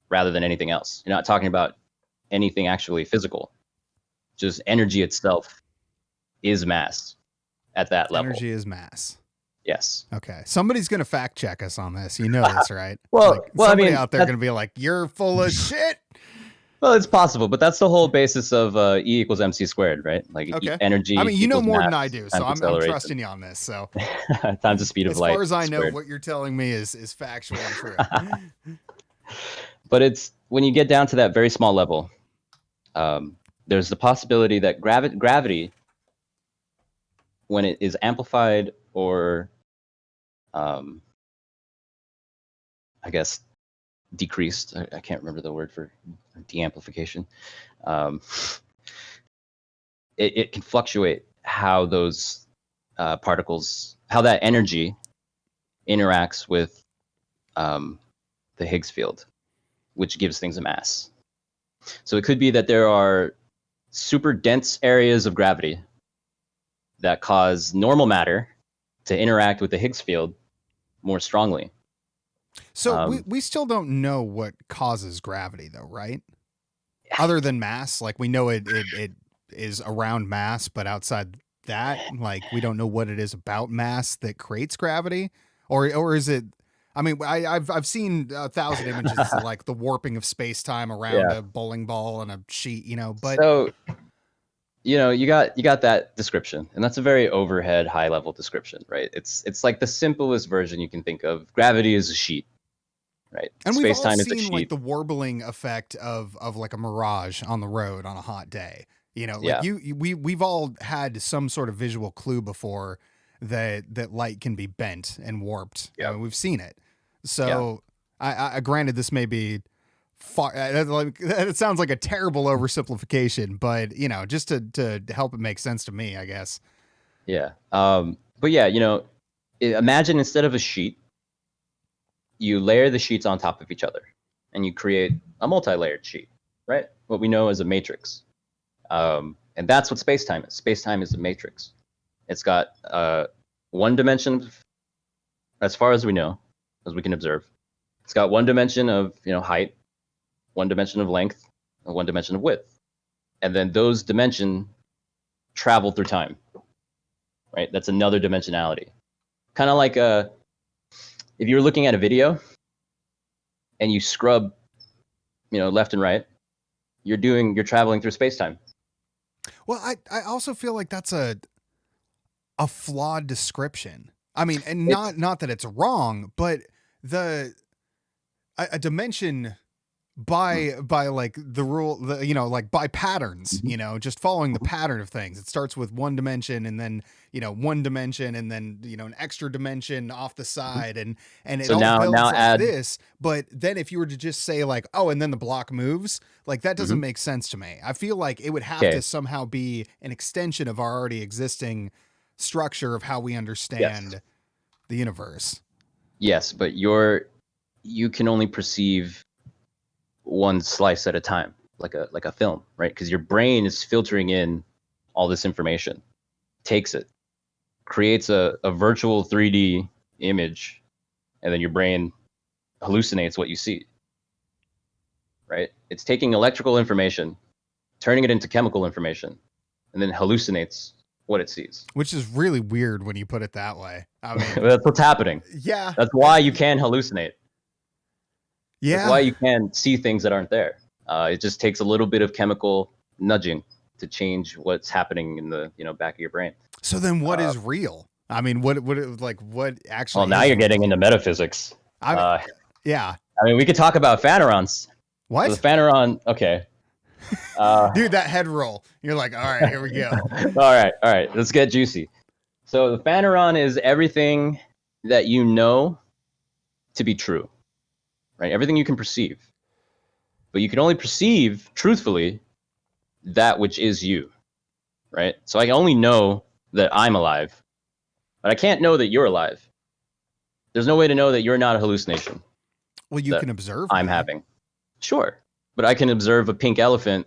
Speaker 2: rather than anything else. You're not talking about anything actually physical. Just energy itself is mass at that level.
Speaker 1: Energy is mass.
Speaker 2: Yes.
Speaker 1: Okay. Somebody's going to fact check us on this. You know this, right?
Speaker 2: Somebody
Speaker 1: out there going to be like, you're full of shit.
Speaker 2: Well, it's possible, but that's the whole basis of E equals MC squared, right? Like energy.
Speaker 1: I mean, you know more than I do, so I'm trusting you on this. So
Speaker 2: times the speed of light.
Speaker 1: As far as I know, what you're telling me is factual and true.
Speaker 2: But it's when you get down to that very small level, there's the possibility that gravity, when it is amplified or, I guess, decreased. I can't remember the word for de-amplification. It can fluctuate how those particles, how that energy interacts with the Higgs field, which gives things a mass. So it could be that there are super dense areas of gravity that cause normal matter to interact with the Higgs field more strongly.
Speaker 1: So we still don't know what causes gravity, though, right? Other than mass, like we know it is around mass, but outside that, like we don't know what it is about mass that creates gravity, or is it? I mean, I've seen 1,000 images of like the warping of space time around a bowling ball and a sheet, but
Speaker 2: you got that description, and that's a very overhead, high level description, right? It's like the simplest version you can think of. Gravity is a sheet, right?
Speaker 1: And we've
Speaker 2: Space
Speaker 1: all
Speaker 2: time is a
Speaker 1: seen like
Speaker 2: sheet.
Speaker 1: the warbling effect of like a mirage on the road on a hot day. Like
Speaker 2: Yeah,
Speaker 1: we've all had some sort of visual clue before that light can be bent and warped. I
Speaker 2: yeah,
Speaker 1: mean, we've seen it.
Speaker 2: yeah,
Speaker 1: So I granted this may be far, like it sounds like a terrible oversimplification, but just to help it make sense to me, I guess.
Speaker 2: yeah. But yeah, imagine instead of a sheet, you layer the sheets on top of each other, and you create a multi-layered sheet, right? What we know as a matrix. And that's what space-time is. Space-time is a matrix. It's got one dimension, as far as we know, as we can observe. It's got one dimension of height, one dimension of length, and one dimension of width. And then those dimensions travel through time, right? That's another dimensionality. Kind of like if you're looking at a video and you scrub, left and right, you're traveling through space-time.
Speaker 1: Well, I also feel like that's a flawed description. I mean, and not that it's wrong, but the a dimension by like the rule, like by patterns, just following the pattern of things. It starts with one dimension and then, one dimension and then, an extra dimension off the side and it
Speaker 2: So
Speaker 1: all
Speaker 2: now
Speaker 1: builds like
Speaker 2: add
Speaker 1: this. But then if you were to just say like, oh, and then the block moves, like that doesn't make sense to me. I feel like it would have to somehow be an extension of our already existing structure of how we understand the universe.
Speaker 2: Yes, but you can only perceive one slice at a time, like a film, right? Because your brain is filtering in all this information, takes it, creates a virtual 3D image, and then your brain hallucinates what you see, right? It's taking electrical information, turning it into chemical information, and then hallucinates what it sees.
Speaker 1: Which is really weird when you put it that way. I mean,
Speaker 2: That's what's happening.
Speaker 1: Yeah.
Speaker 2: That's why you can hallucinate.
Speaker 1: Yeah.
Speaker 2: That's why you can see things that aren't there. It just takes a little bit of chemical nudging to change what's happening in the back of your brain.
Speaker 1: So then what is real? I mean, what actually?
Speaker 2: Well, now you're getting into metaphysics.
Speaker 1: Yeah.
Speaker 2: I mean, we could talk about phanerons.
Speaker 1: What?
Speaker 2: So the phaneron, okay.
Speaker 1: Dude, that head roll. You're like, all right, here we go.
Speaker 2: All right. Let's get juicy. So the phaneron is everything that you know to be true, right? Everything you can perceive. But you can only perceive truthfully that which is you, right? So I can only know that I'm alive, but I can't know that you're alive. There's no way to know that you're not a hallucination.
Speaker 1: Well, you can observe.
Speaker 2: I'm having. Sure. But I can observe a pink elephant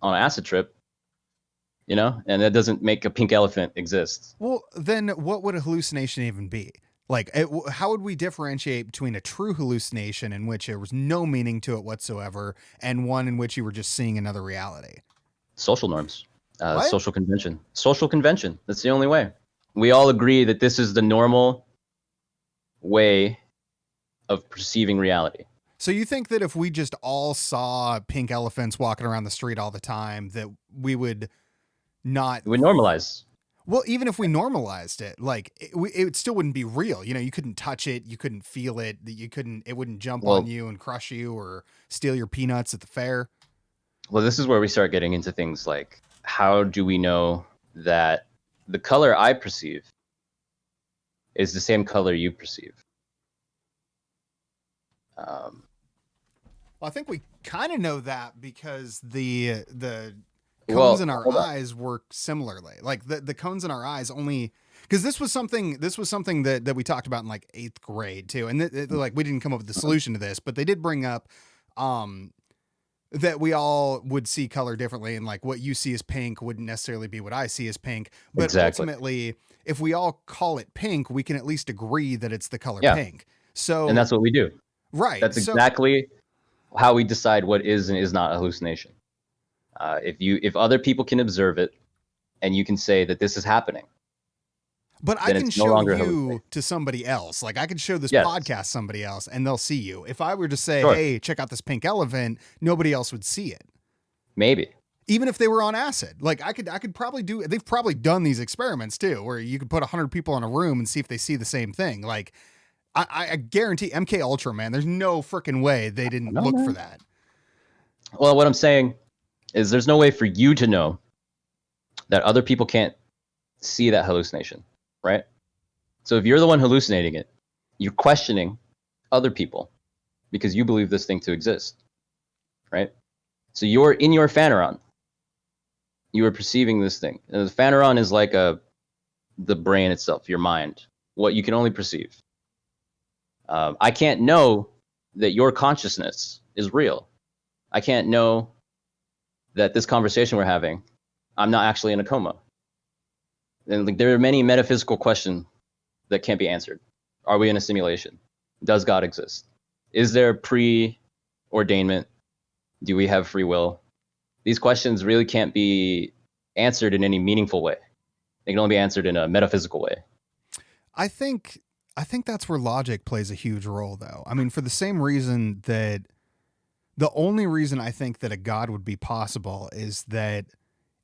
Speaker 2: on an acid trip, and that doesn't make a pink elephant exist.
Speaker 1: Well, then what would a hallucination even be? Like, how would we differentiate between a true hallucination in which there was no meaning to it whatsoever and one in which you were just seeing another reality?
Speaker 2: Social norms, social convention. Social convention. That's the only way. We all agree that this is the normal way of perceiving reality.
Speaker 1: So you think that if we just all saw pink elephants walking around the street all the time, that we would not...
Speaker 2: It would normalize.
Speaker 1: Well, even if we normalized it, like it still wouldn't be real. You couldn't touch it. You couldn't feel it. It wouldn't jump on you and crush you or steal your peanuts at the fair.
Speaker 2: Well, this is where we start getting into things like, how do we know that the color I perceive is the same color you perceive?
Speaker 1: Well, I think we kind of know that because the cones in our eyes work similarly. Like the cones in our eyes only, because this was something that we talked about in like 8th grade too. And like, we didn't come up with the solution to this, but they did bring up, that we all would see color differently. And like what you see as pink wouldn't necessarily be what I see as pink. But ultimately, if we all call it pink, we can at least agree that it's the color pink. So,
Speaker 2: and that's what we do.
Speaker 1: Right.
Speaker 2: That's exactly how we decide what is and is not a hallucination. If other people can observe it and you can say that this is happening,
Speaker 1: but I can show you to somebody else. Like I could show this podcast somebody else and they'll see you. If I were to say, hey, check out this pink elephant, nobody else would see it.
Speaker 2: Maybe.
Speaker 1: even if they were on acid. Like I could probably do. They've probably done these experiments too, where you could put 100 people in a room and see if they see the same thing. Like I guarantee MK Ultra, man. There's no freaking way they didn't
Speaker 2: No,
Speaker 1: look for
Speaker 2: man.
Speaker 1: that.
Speaker 2: Well, what I'm saying is there's no way for you to know that other people can't see that hallucination, right? So if you're the one hallucinating it, you're questioning other people because you believe this thing to exist, right? So you're in your phaneron. You are perceiving this thing. And the phaneron is like the brain itself, your mind, what you can only perceive. I can't know that your consciousness is real. I can't know that this conversation we're having, I'm not actually in a coma. And like, there are many metaphysical questions that can't be answered. Are we in a simulation? Does God exist? Is there preordainment? Do we have free will? These questions really can't be answered in any meaningful way. They can only be answered in a metaphysical way.
Speaker 1: I think that's where logic plays a huge role, though. I mean, for the same reason that the only reason I think that a God would be possible is that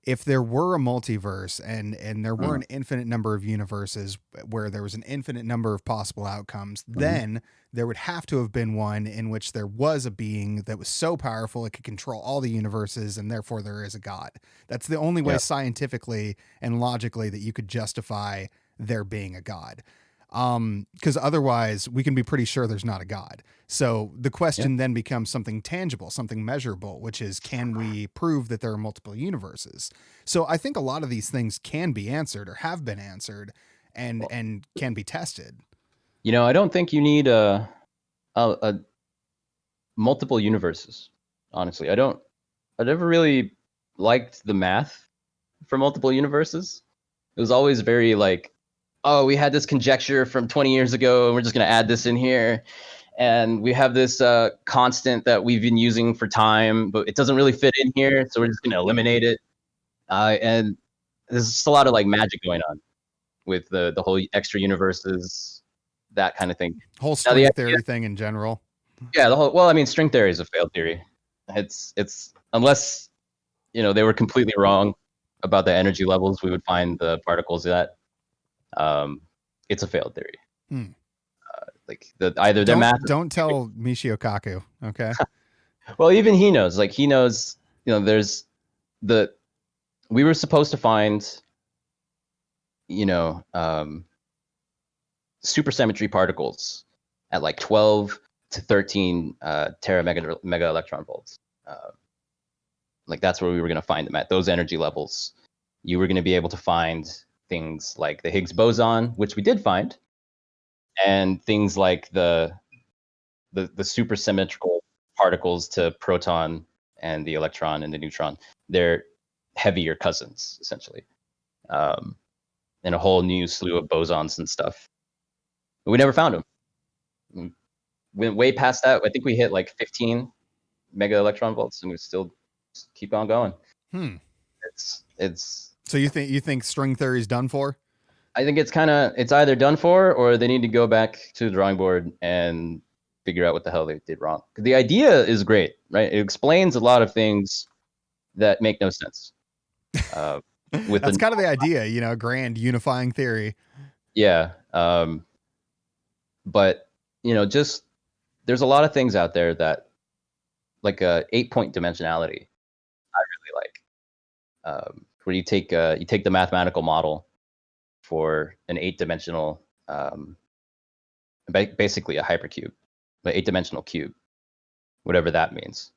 Speaker 1: if there were a multiverse and there were an infinite number of universes where there was an infinite number of possible outcomes, then there would have to have been one in which there was a being that was so powerful it could control all the universes, and therefore there is a God. That's the only way scientifically and logically that you could justify there being a God. Because otherwise we can be pretty sure there's not a God. So the question then becomes something tangible, something measurable, which is, can we prove that there are multiple universes? So I think a lot of these things can be answered or have been answered and can be tested.
Speaker 2: You know, I don't think you need a multiple universes. Honestly, I never really liked the math for multiple universes. It was always very like, oh, we had this conjecture from 20 years ago, and we're just going to add this in here. And we have this constant that we've been using for time, but it doesn't really fit in here, so we're just going to eliminate it. And there's just a lot of like magic going on with the whole extra universes, that kind of thing.
Speaker 1: Whole string theory thing in general.
Speaker 2: Yeah, well, I mean, string theory is a failed theory. It's unless, you know, they were completely wrong about the energy levels we would find the particles at. It's a failed theory. Like either their math.
Speaker 1: Don't tell Michio Kaku, okay?
Speaker 2: Well, even he knows. Like he knows. You know, we were supposed to find, you know, supersymmetry particles at like 12 to 13 tera mega electron volts. Like that's where we were going to find them at, those energy levels. You were going to be able to find things like the Higgs boson, which we did find, and things like the supersymmetrical particles to proton and the electron and the neutron. They're heavier cousins, essentially, and a whole new slew of bosons and stuff. But we never found them. We went way past that. I think we hit like 15 mega electron volts, and we still keep on going. It's.
Speaker 1: So you think string theory is done for?
Speaker 2: I think it's either done for, or they need to go back to the drawing board and figure out what the hell they did wrong. The idea is great, right? It explains a lot of things that make no sense.
Speaker 1: That's kind of the idea, you know, grand unifying theory.
Speaker 2: Yeah. But, you know, just there's a lot of things out there that, like a 8-point dimensionality, I really like. Where you take the mathematical model for an 8-dimensional, basically a hypercube, but 8-dimensional cube, whatever that means.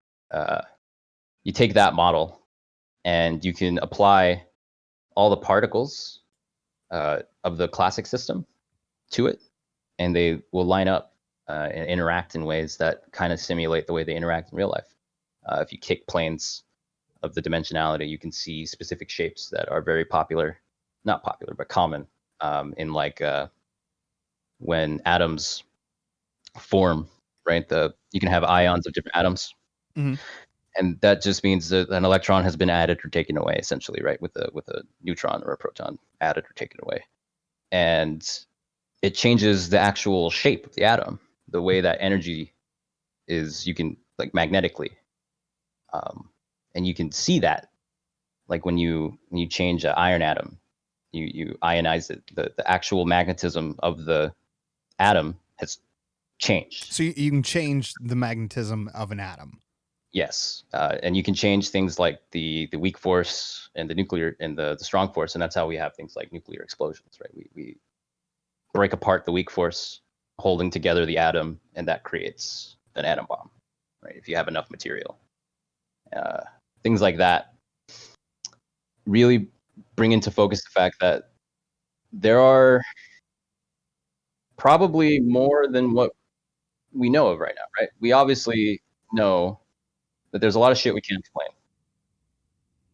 Speaker 2: You take that model and you can apply all the particles of the classic system to it, and they will line up and interact in ways that kind of simulate the way they interact in real life. If you kick planes of the dimensionality, you can see specific shapes that are very not popular, but common in like when atoms form, right? You can have ions of different atoms. And that just means that an electron has been added or taken away, essentially, right? With a neutron or a proton added or taken away. And it changes the actual shape of the atom, the way that energy is, you can, like, magnetically. And you can see that like when you change an iron atom, you ionize it. The actual magnetism of the atom has changed.
Speaker 1: So you can change the magnetism of an atom.
Speaker 2: Yes, and you can change things like the weak force and the nuclear and the strong force, and that's how we have things like nuclear explosions, right? We break apart the weak force, holding together the atom, and that creates an atom bomb, right? If you have enough material, things like that really bring into focus the fact that there are probably more than what we know of right now, right? We obviously know that there's a lot of shit we can't explain.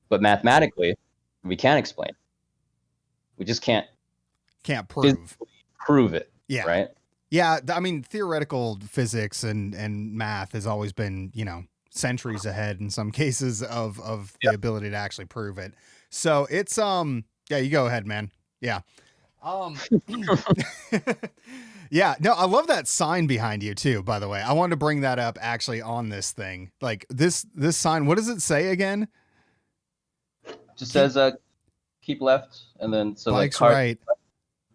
Speaker 2: But mathematically, we can explain. We just can't prove it.
Speaker 1: Yeah.
Speaker 2: Right?
Speaker 1: Yeah. I mean, theoretical physics and math has always been, centuries ahead in some cases of the ability to actually prove it. So it's, yeah, you go ahead, man. Yeah. Yeah, no, I love that sign behind you too, by the way. I wanted to bring that up actually on this thing. Like this sign, what does it say again?
Speaker 2: Just says keep left and then so
Speaker 1: bikes
Speaker 2: like
Speaker 1: right.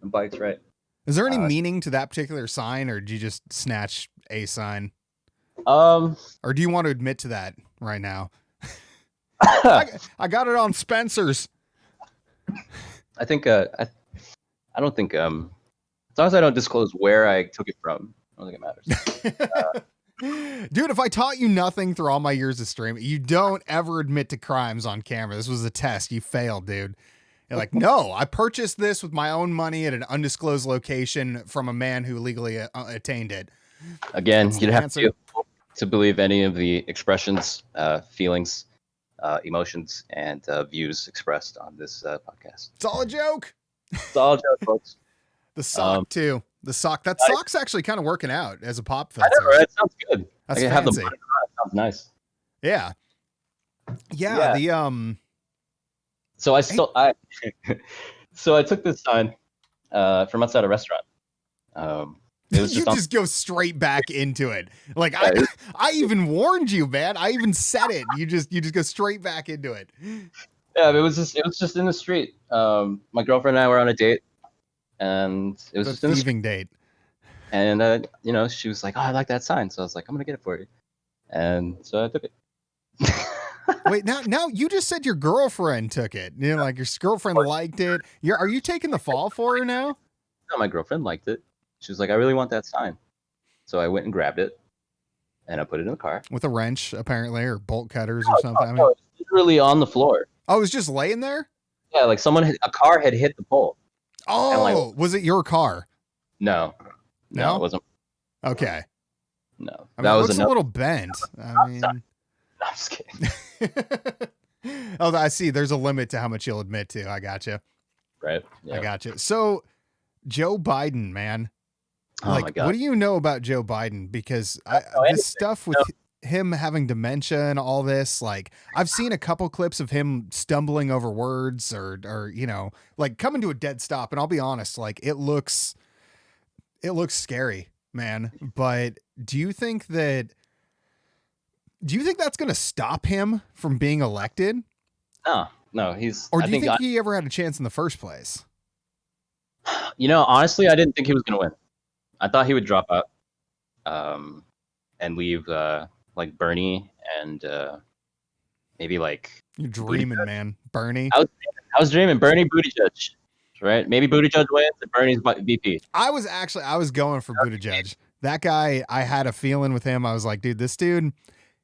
Speaker 2: And bikes right.
Speaker 1: Is there any meaning to that particular sign, or do you just snatch a sign? Or do you want to admit to that right now? I got it on Spencer's.
Speaker 2: I think I don't think as long as I don't disclose where I took it from, I don't think it matters.
Speaker 1: Dude, if I taught you nothing through all my years of streaming, you don't ever admit to crimes on camera. This was a test. You failed, dude. You're like, no, I purchased this with my own money at an undisclosed location from a man who legally attained it.
Speaker 2: Again, you'd have to believe any of the expressions, feelings, emotions, and views expressed on this podcast.
Speaker 1: It's all a joke.
Speaker 2: It's all a joke, folks.
Speaker 1: The sock too. The sock. That sock's actually kind of working out as a pop filter.
Speaker 2: I know, right? It sounds good.
Speaker 1: That's
Speaker 2: fancy.
Speaker 1: Have the
Speaker 2: sounds nice.
Speaker 1: Yeah. Yeah. The
Speaker 2: So so I took this sign from outside a restaurant. It was
Speaker 1: just go straight back into it. Like I even warned you, man. I even said it. You just go straight back into it.
Speaker 2: Yeah, it was just in the street. My girlfriend and I were on a date. And it was just a
Speaker 1: thieving date.
Speaker 2: And, she was like, oh, I like that sign. So I was like, I'm going to get it for you. And so I took it.
Speaker 1: Wait, now you just said your girlfriend took it. Like your girlfriend liked it. Are you taking the fall for her now?
Speaker 2: No, my girlfriend liked it. She was like, I really want that sign. So I went and grabbed it. And I put it in the car.
Speaker 1: With a wrench, apparently, or bolt cutters or something.
Speaker 2: No, it's literally on the floor.
Speaker 1: Oh, it was just laying there?
Speaker 2: Yeah, like a car had hit the pole.
Speaker 1: Oh, was it your car?
Speaker 2: No, it wasn't.
Speaker 1: Okay.
Speaker 2: No,
Speaker 1: I mean, it looks a little bent. I mean,
Speaker 2: I'm just kidding.
Speaker 1: Oh, I see. There's a limit to how much you'll admit to. I gotcha.
Speaker 2: Right. Yeah.
Speaker 1: I gotcha. So, Joe Biden, man.
Speaker 2: Oh my God.
Speaker 1: What do you know about Joe Biden? Because this stuff with him having dementia and all this, like I've seen a couple clips of him stumbling over words or like coming to a dead stop. And I'll be honest, like it looks scary, man. But do you think that's going to stop him from being elected?
Speaker 2: No, or do
Speaker 1: you think he ever had a chance in the first place?
Speaker 2: Honestly, I didn't think he was going to win. I thought he would drop out, and leave, like Bernie and maybe like
Speaker 1: you're dreaming, man. Bernie.
Speaker 2: I was dreaming Bernie Buttigieg, right? Maybe Buttigieg wins and Bernie's VP.
Speaker 1: I was going for Buttigieg. That guy, I had a feeling with him. I was like, dude, this dude,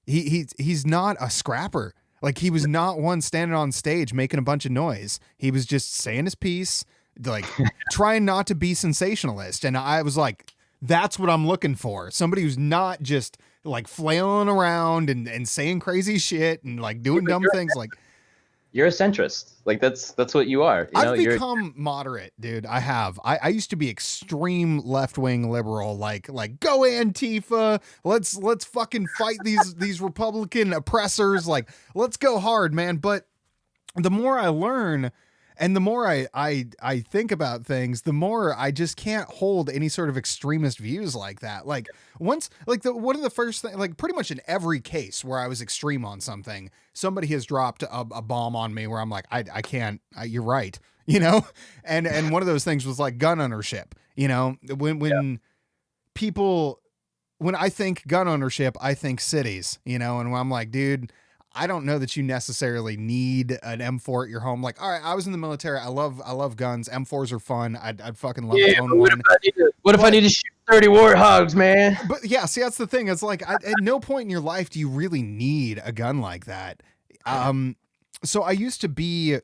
Speaker 1: he's not a scrapper. Like he was not one standing on stage making a bunch of noise. He was just saying his piece, like trying not to be sensationalist. And I was like, that's what I'm looking for. Somebody who's not just like flailing around and saying crazy shit and like doing dumb things. Like
Speaker 2: you're a centrist. Like that's what you are.
Speaker 1: I've become moderate, dude. I have. I used to be extreme left-wing liberal, like go Antifa. Let's fucking fight these Republican oppressors. Like let's go hard, man. But the more I learn And the more I think about things, the more I just can't hold any sort of extremist views like that. Like once, like one of the first thing, like pretty much in every case where I was extreme on something, somebody has dropped a bomb on me where I'm like, I can't, you're right, you know? And one of those things was like gun ownership, you know, when people, when I think gun ownership, I think cities, you know, and when I'm like, dude, I don't know that you necessarily need an M4 at your home. Like, all right, I was in the military. I love guns. M4s are fun. I'd fucking love to own one.
Speaker 2: What if I need to shoot 30 warthogs, man?
Speaker 1: But yeah, see, that's the thing. It's like at no point in your life do you really need a gun like that. So I used to be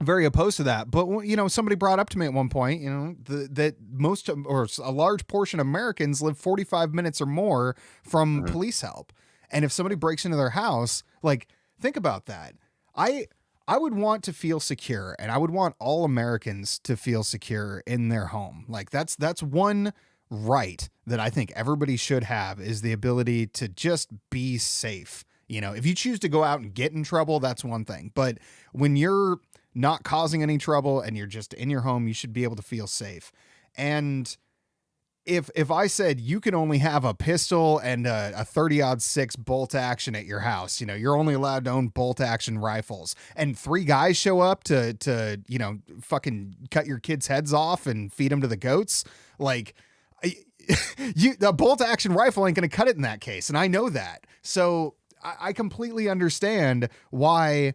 Speaker 1: very opposed to that, but you know, somebody brought up to me at one point, you know, that most or a large portion of Americans live 45 minutes or more from police help. And if somebody breaks into their house, like think about that. I would want to feel secure, and I would want all Americans to feel secure in their home. Like that's one right that I think everybody should have, is the ability to just be safe. You know, if you choose to go out and get in trouble, that's one thing. But when you're not causing any trouble and you're just in your home, you should be able to feel safe. And if I said you can only have a pistol and a 30-06 bolt action at your house, you know, you're only allowed to own bolt action rifles, and 3 guys show up to, you know, fucking cut your kids' heads off and feed them to the goats, like the bolt action rifle ain't going to cut it in that case. And I know that. So I completely understand why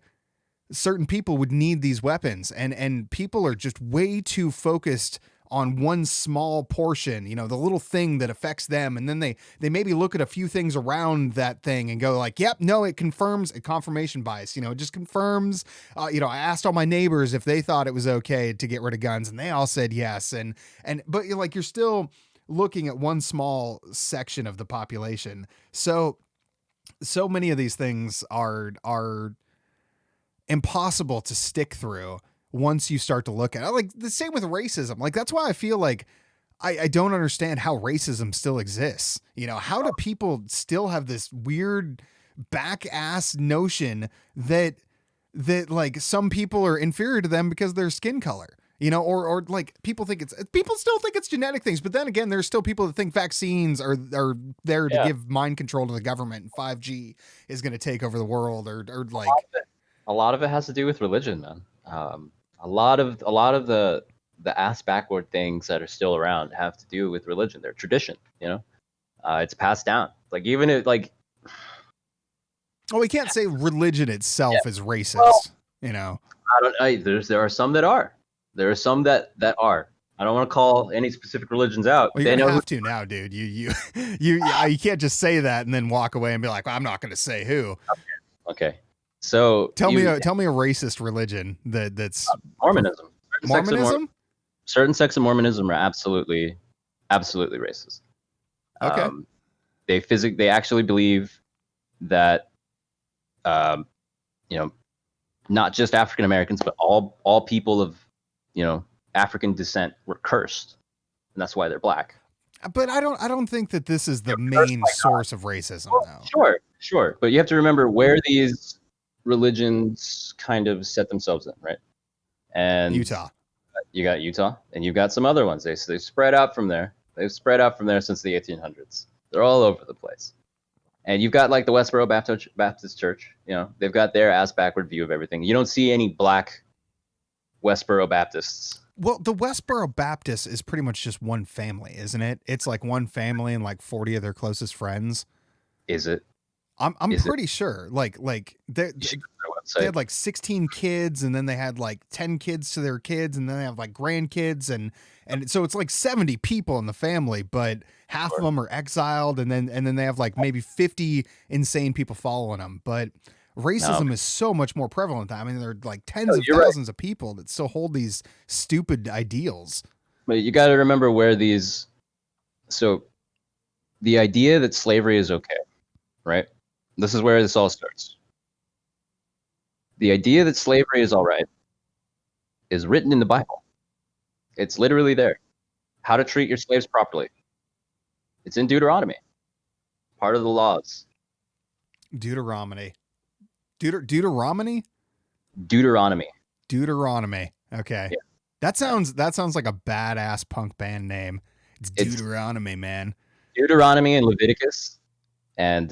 Speaker 1: certain people would need these weapons, and people are just way too focused on one small portion, you know, the little thing that affects them. And then they maybe look at a few things around that thing and go like, yep, no, it confirms a confirmation bias. You know, it just confirms, you know, I asked all my neighbors if they thought it was okay to get rid of guns, and they all said yes. But you're like, you're still looking at one small section of the population. So many of these things are impossible to stick through once you start to look at it. Like the same with racism. Like that's why I feel like I don't understand how racism still exists. You know, how do people still have this weird back ass notion that like some people are inferior to them because of their skin color, you know, or like people still think it's genetic things. But then again, there's still people that think vaccines are there to give mind control to the government, and 5G is going to take over the world, or like
Speaker 2: a lot of it has to do with religion, man. A lot of the ass backward things that are still around have to do with religion. They're tradition, you know. It's passed down. Like even if like,
Speaker 1: well, we can't say religion itself is racist. Well, you know,
Speaker 2: I don't. There are some that are. There are some that are. I don't want to call any specific religions out.
Speaker 1: Well, you have to now, dude. You can't just say that and then walk away and be like, well, I'm not going to say who.
Speaker 2: Okay. So
Speaker 1: tell me a racist religion that's
Speaker 2: Mormonism.
Speaker 1: Mormonism?
Speaker 2: Certain sects of Mormonism are absolutely racist.
Speaker 1: Okay.
Speaker 2: They actually believe that, you know, not just African Americans, but all people of, you know, African descent were cursed, and that's why they're black.
Speaker 1: But I don't think that this is the main source of racism.
Speaker 2: Well,
Speaker 1: though.
Speaker 2: Sure, but you have to remember where these religions kind of set themselves in, right? And
Speaker 1: Utah.
Speaker 2: You got Utah, and you've got some other ones. They spread out from there. They've spread out from there since the 1800s. They're all over the place. And you've got like the Westboro Baptist Church. You know, they've got their ass backward view of everything. You don't see any black Westboro Baptists.
Speaker 1: Well, the Westboro Baptist is pretty much just one family, isn't it? It's like one family and like 40 of their closest friends.
Speaker 2: Is it?
Speaker 1: I'm pretty sure. Like they had like 16 kids, and then they had like 10 kids to their kids, and then they have like grandkids, and so it's like 70 people in the family, but half of them are exiled, and then they have like maybe 50 insane people following them. But racism is so much more prevalent. I mean, there are like tens of thousands of people that still hold these stupid ideals.
Speaker 2: But you got to remember where these. So, the idea that slavery is okay, right? This is where this all starts. The idea that slavery is all right is written in the Bible. It's literally there. How to treat your slaves properly. It's in Deuteronomy. Part of the laws.
Speaker 1: Deuteronomy. Okay.
Speaker 2: Yeah.
Speaker 1: That sounds like a badass punk band name. It's
Speaker 2: It's
Speaker 1: Deuteronomy, man.
Speaker 2: Deuteronomy and Leviticus, and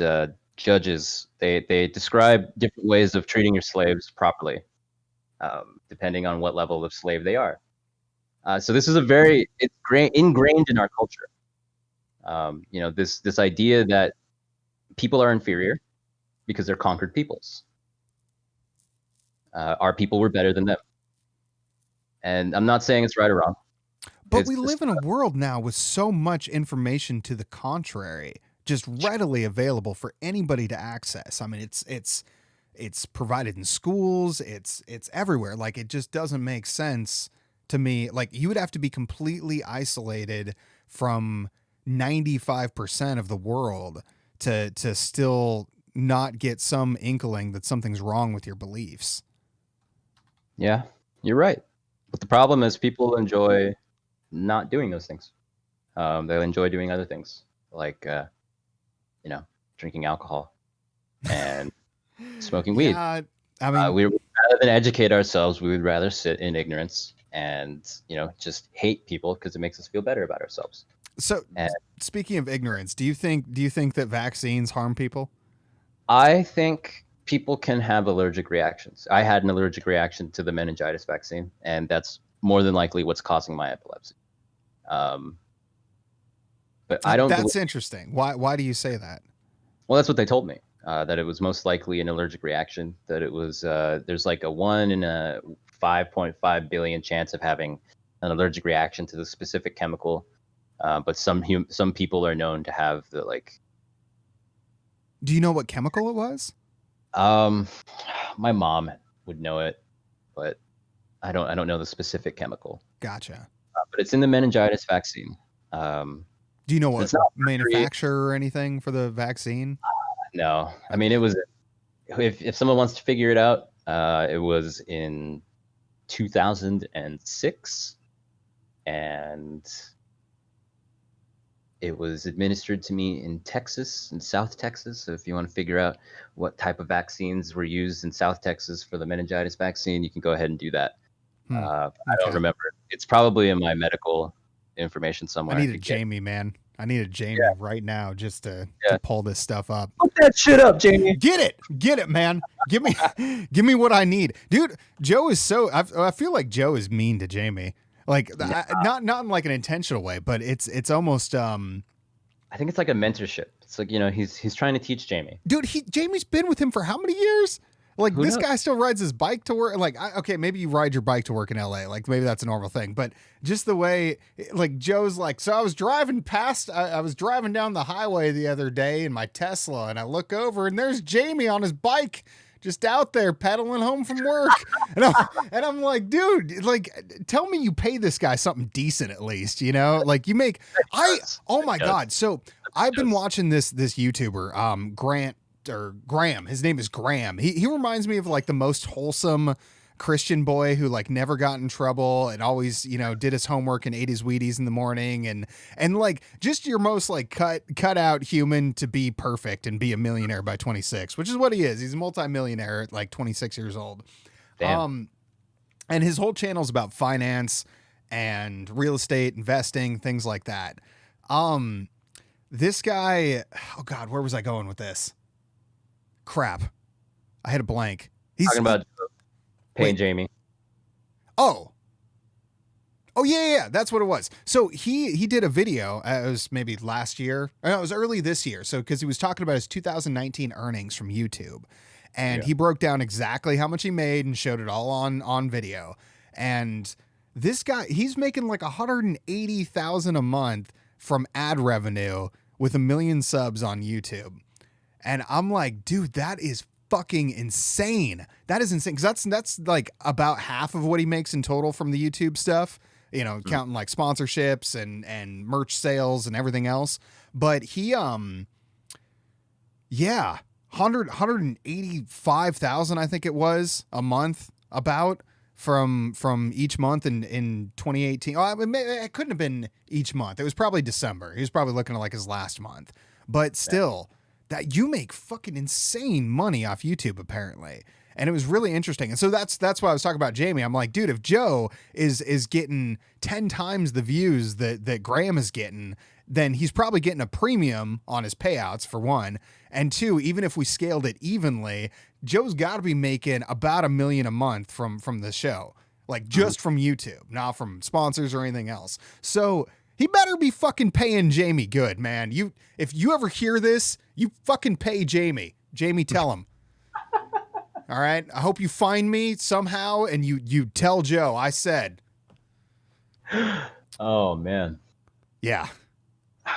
Speaker 2: Judges. They describe different ways of treating your slaves properly, depending on what level of slave they are. So this is it's ingrained in our culture. This idea that people are inferior because they're conquered peoples. Our people were better than them. And I'm not saying it's right or wrong.
Speaker 1: But we live in a world now with so much information to the contrary, just readily available for anybody to access. I mean, it's provided in schools, it's everywhere. Like, it just doesn't make sense to me. Like, you would have to be completely isolated from 95% of the world to still not get some inkling that something's wrong with your beliefs.
Speaker 2: Yeah, you're right. But the problem is people enjoy not doing those things. They'll enjoy doing other things, like drinking alcohol and smoking weed.
Speaker 1: I mean,
Speaker 2: rather than educate ourselves, we would rather sit in ignorance and just hate people because it makes us feel better about ourselves.
Speaker 1: So, speaking of ignorance, do you think that vaccines harm people?
Speaker 2: I think people can have allergic reactions. I had an allergic reaction to the meningitis vaccine, and that's more than likely what's causing my epilepsy. But I don't.
Speaker 1: That's interesting. Why do you say that?
Speaker 2: Well, that's what they told me. That it was most likely an allergic reaction. That it was there's like a 1 in a 5.5 billion chance of having an allergic reaction to the specific chemical. But some people are known to have the like.
Speaker 1: Do you know what chemical it was?
Speaker 2: My mom would know it, but I don't know the specific chemical.
Speaker 1: Gotcha.
Speaker 2: But it's in the meningitis vaccine.
Speaker 1: Do you know what manufacturer or anything for the vaccine?
Speaker 2: No, I mean, it was, if someone wants to figure it out, it was in 2006, and it was administered to me in Texas, in South Texas. So if you want to figure out what type of vaccines were used in South Texas for the meningitis vaccine, you can go ahead and do that. I don't remember. It's probably in my medical information somewhere.
Speaker 1: I need a Jamie, man. I need a Jamie right now just to pull this stuff up.
Speaker 2: Put that shit up, Jamie.
Speaker 1: Get it, man. Give me what I need, dude. Joe is so. I feel like Joe is mean to Jamie, like not in like an intentional way, but it's almost.
Speaker 2: I think it's like a mentorship. It's like he's trying to teach Jamie.
Speaker 1: Dude, Jamie's been with him for how many years? Like, this guy still rides his bike to work. Like, okay, maybe you ride your bike to work in LA. Like, maybe that's a normal thing. But just the way, like, Joe's like, so I was driving down the highway the other day in my Tesla, and I look over, and there's Jamie on his bike just out there pedaling home from work. And I'm like, dude, like, tell me you pay this guy something decent at least, Like, you make, oh my God. So I've been watching this YouTuber, Graham. His name is Graham. He reminds me of like the most wholesome Christian boy who like never got in trouble and always, did his homework and ate his Wheaties in the morning and like just your most like cut out human to be perfect and be a millionaire by 26, which is what he is. He's a multimillionaire at like 26 years old.
Speaker 2: Damn.
Speaker 1: And his whole channel is about finance and real estate, investing, things like that. This guy, oh God, where was I going with this? Crap. I had a blank. He's
Speaker 2: talking about paying Jamie.
Speaker 1: Oh, yeah. That's what it was. So he did a video. It was maybe last year. No, it was early this year. So, cause he was talking about his 2019 earnings from YouTube, and he broke down exactly how much he made and showed it all on video. And this guy, he's making like 180,000 a month from ad revenue with 1 million subs on YouTube. And I'm like, dude, that is fucking insane. That is insane. Cause that's like about half of what he makes in total from the YouTube stuff, counting like sponsorships and merch sales and everything else. But he, 185,000, I think it was a month about from each month in 2018. Oh, it couldn't have been each month. It was probably December. He was probably looking at like his last month, but still. That you make fucking insane money off YouTube, apparently. And it was really interesting. And so that's why I was talking about Jamie. I'm like, dude, if Joe is getting 10 times the views that Graham is getting, then he's probably getting a premium on his payouts, for one. And two, even if we scaled it evenly, Joe's got to be making about $1 million a month from the show, like just from YouTube, not from sponsors or anything else. So he better be fucking paying Jamie good, man. If you ever hear this, you fucking pay Jamie. Jamie, tell him. All right. I hope you find me somehow and you tell Joe I said.
Speaker 2: Oh man.
Speaker 1: Yeah.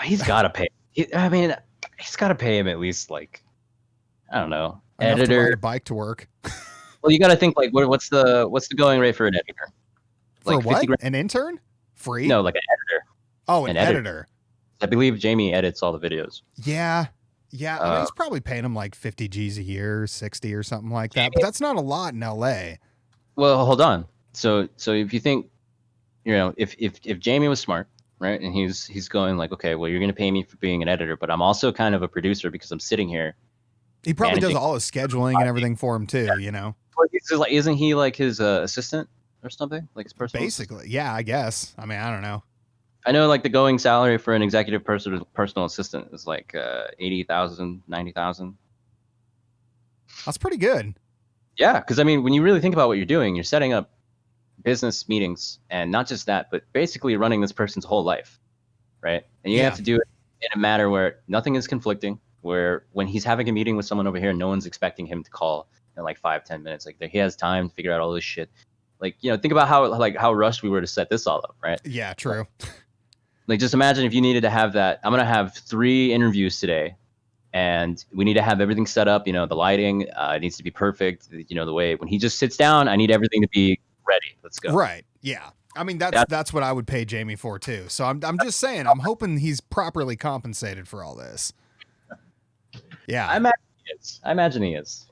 Speaker 2: He's got to pay. He's got to pay him at least, like, I don't know,
Speaker 1: Enough
Speaker 2: editor.
Speaker 1: to ride a bike to work.
Speaker 2: Well, you got to think, like, what's the going rate for an editor?
Speaker 1: For
Speaker 2: like
Speaker 1: what? An intern? Free?
Speaker 2: No, like an editor.
Speaker 1: Oh, an editor.
Speaker 2: I believe Jamie edits all the videos.
Speaker 1: Yeah. Yeah. I mean, he's probably paying him like 50 G's a year, 60 or something like that. But that's not a lot in LA.
Speaker 2: Well, hold on. So if you think, if Jamie was smart, right, and he's going like, okay, well, you're going to pay me for being an editor, but I'm also kind of a producer because I'm sitting here.
Speaker 1: He probably does all his scheduling and everything for him too, you know.
Speaker 2: Isn't he like his assistant or something, like his personal?
Speaker 1: Basically, assistant? Yeah, I guess. I mean, I don't know.
Speaker 2: I know, like, the going salary for an executive personal assistant is like 80,000, 90,000.
Speaker 1: That's pretty good.
Speaker 2: Yeah, because I mean, when you really think about what you're doing, you're setting up business meetings, and not just that, but basically running this person's whole life, right? And you have to do it in a manner where nothing is conflicting, where when he's having a meeting with someone over here, no one's expecting him to call in like 5-10 minutes. Like, he has time to figure out all this shit. Like, think about how rushed we were to set this all up, right?
Speaker 1: Yeah, true.
Speaker 2: Like, just imagine if you needed to have that. I'm gonna have 3 interviews today, and we need to have everything set up. The lighting it needs to be perfect. The way when he just sits down, I need everything to be ready. Let's go.
Speaker 1: Right. Yeah. I mean, that's what I would pay Jamie for too. So I'm just saying, I'm hoping he's properly compensated for all this. Yeah.
Speaker 2: I imagine he is.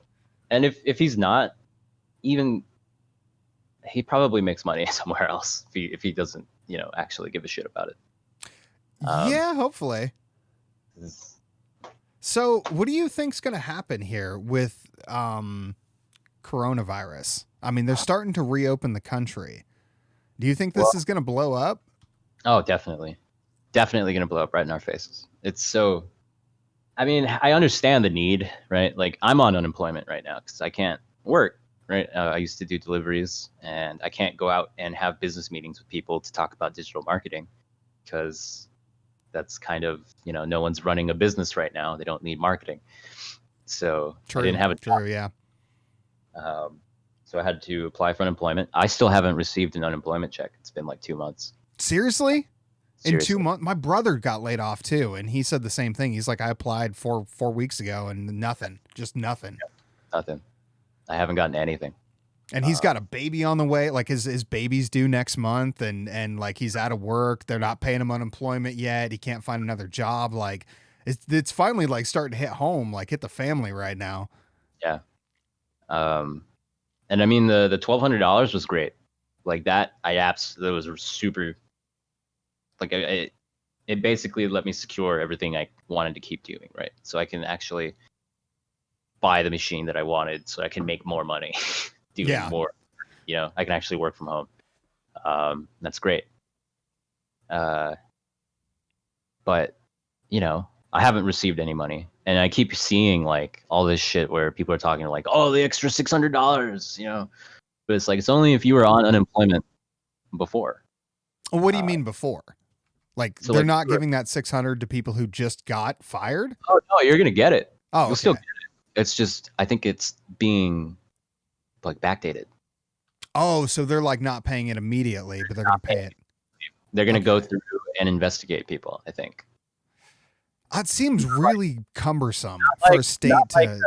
Speaker 2: And if he's not, even he probably makes money somewhere else if he doesn't, actually give a shit about it.
Speaker 1: Yeah, hopefully. So what do you think's going to happen here with coronavirus? I mean, they're starting to reopen the country. Do you think this is going to blow up?
Speaker 2: Oh, definitely. Definitely going to blow up right in our faces. It's so... I mean, I understand the need, right? Like, I'm on unemployment right now because I can't work, right? I used to do deliveries, and I can't go out and have business meetings with people to talk about digital marketing because that's kind of, no one's running a business right now. They don't need marketing. So I didn't have a job.
Speaker 1: True, yeah.
Speaker 2: So I had to apply for unemployment. I still haven't received an unemployment check. It's been like 2 months.
Speaker 1: Seriously? In 2 months? My brother got laid off too, and he said the same thing. He's like, I applied 4 weeks ago and nothing. Just nothing.
Speaker 2: Nothing. I haven't gotten anything.
Speaker 1: And he's got a baby on the way. Like his baby's due next month, and like he's out of work. They're not paying him unemployment yet. He can't find another job. Like it's finally like starting to hit home, like hit the family right now.
Speaker 2: Yeah. And I mean the $1,200 was great. Like that was super. Like it basically let me secure everything I wanted to keep doing, right? So I can actually buy the machine that I wanted, so I can make more money. Doing more, I can actually work from home. That's great. But I haven't received any money, and I keep seeing like all this shit where people are talking like, oh, the extra $600, but it's like, it's only if you were on unemployment before.
Speaker 1: Well, what do you mean before? Like, so they're not giving that 600 to people who just got fired?
Speaker 2: Oh no, you're gonna get it.
Speaker 1: Oh,
Speaker 2: you'll still get it. It's just, I think it's being like backdated.
Speaker 1: Oh, so they're like not paying it immediately, but they're going to pay it.
Speaker 2: They're going to go through and investigate people, I think.
Speaker 1: That seems really cumbersome for a state to...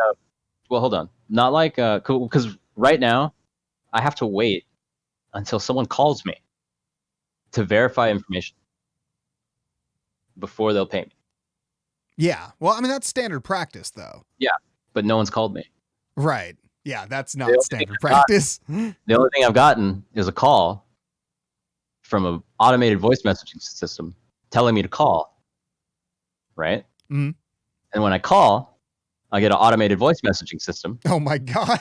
Speaker 2: well, hold on. Not like... because right now, I have to wait until someone calls me to verify information before they'll pay me.
Speaker 1: Yeah. Well, I mean, that's standard practice, though.
Speaker 2: Yeah, but no one's called me.
Speaker 1: Right. Yeah, that's not standard practice.
Speaker 2: The only thing I've gotten is a call from an automated voice messaging system telling me to call, right?
Speaker 1: Mm-hmm.
Speaker 2: And when I call, I get an automated voice messaging system.
Speaker 1: Oh, my God.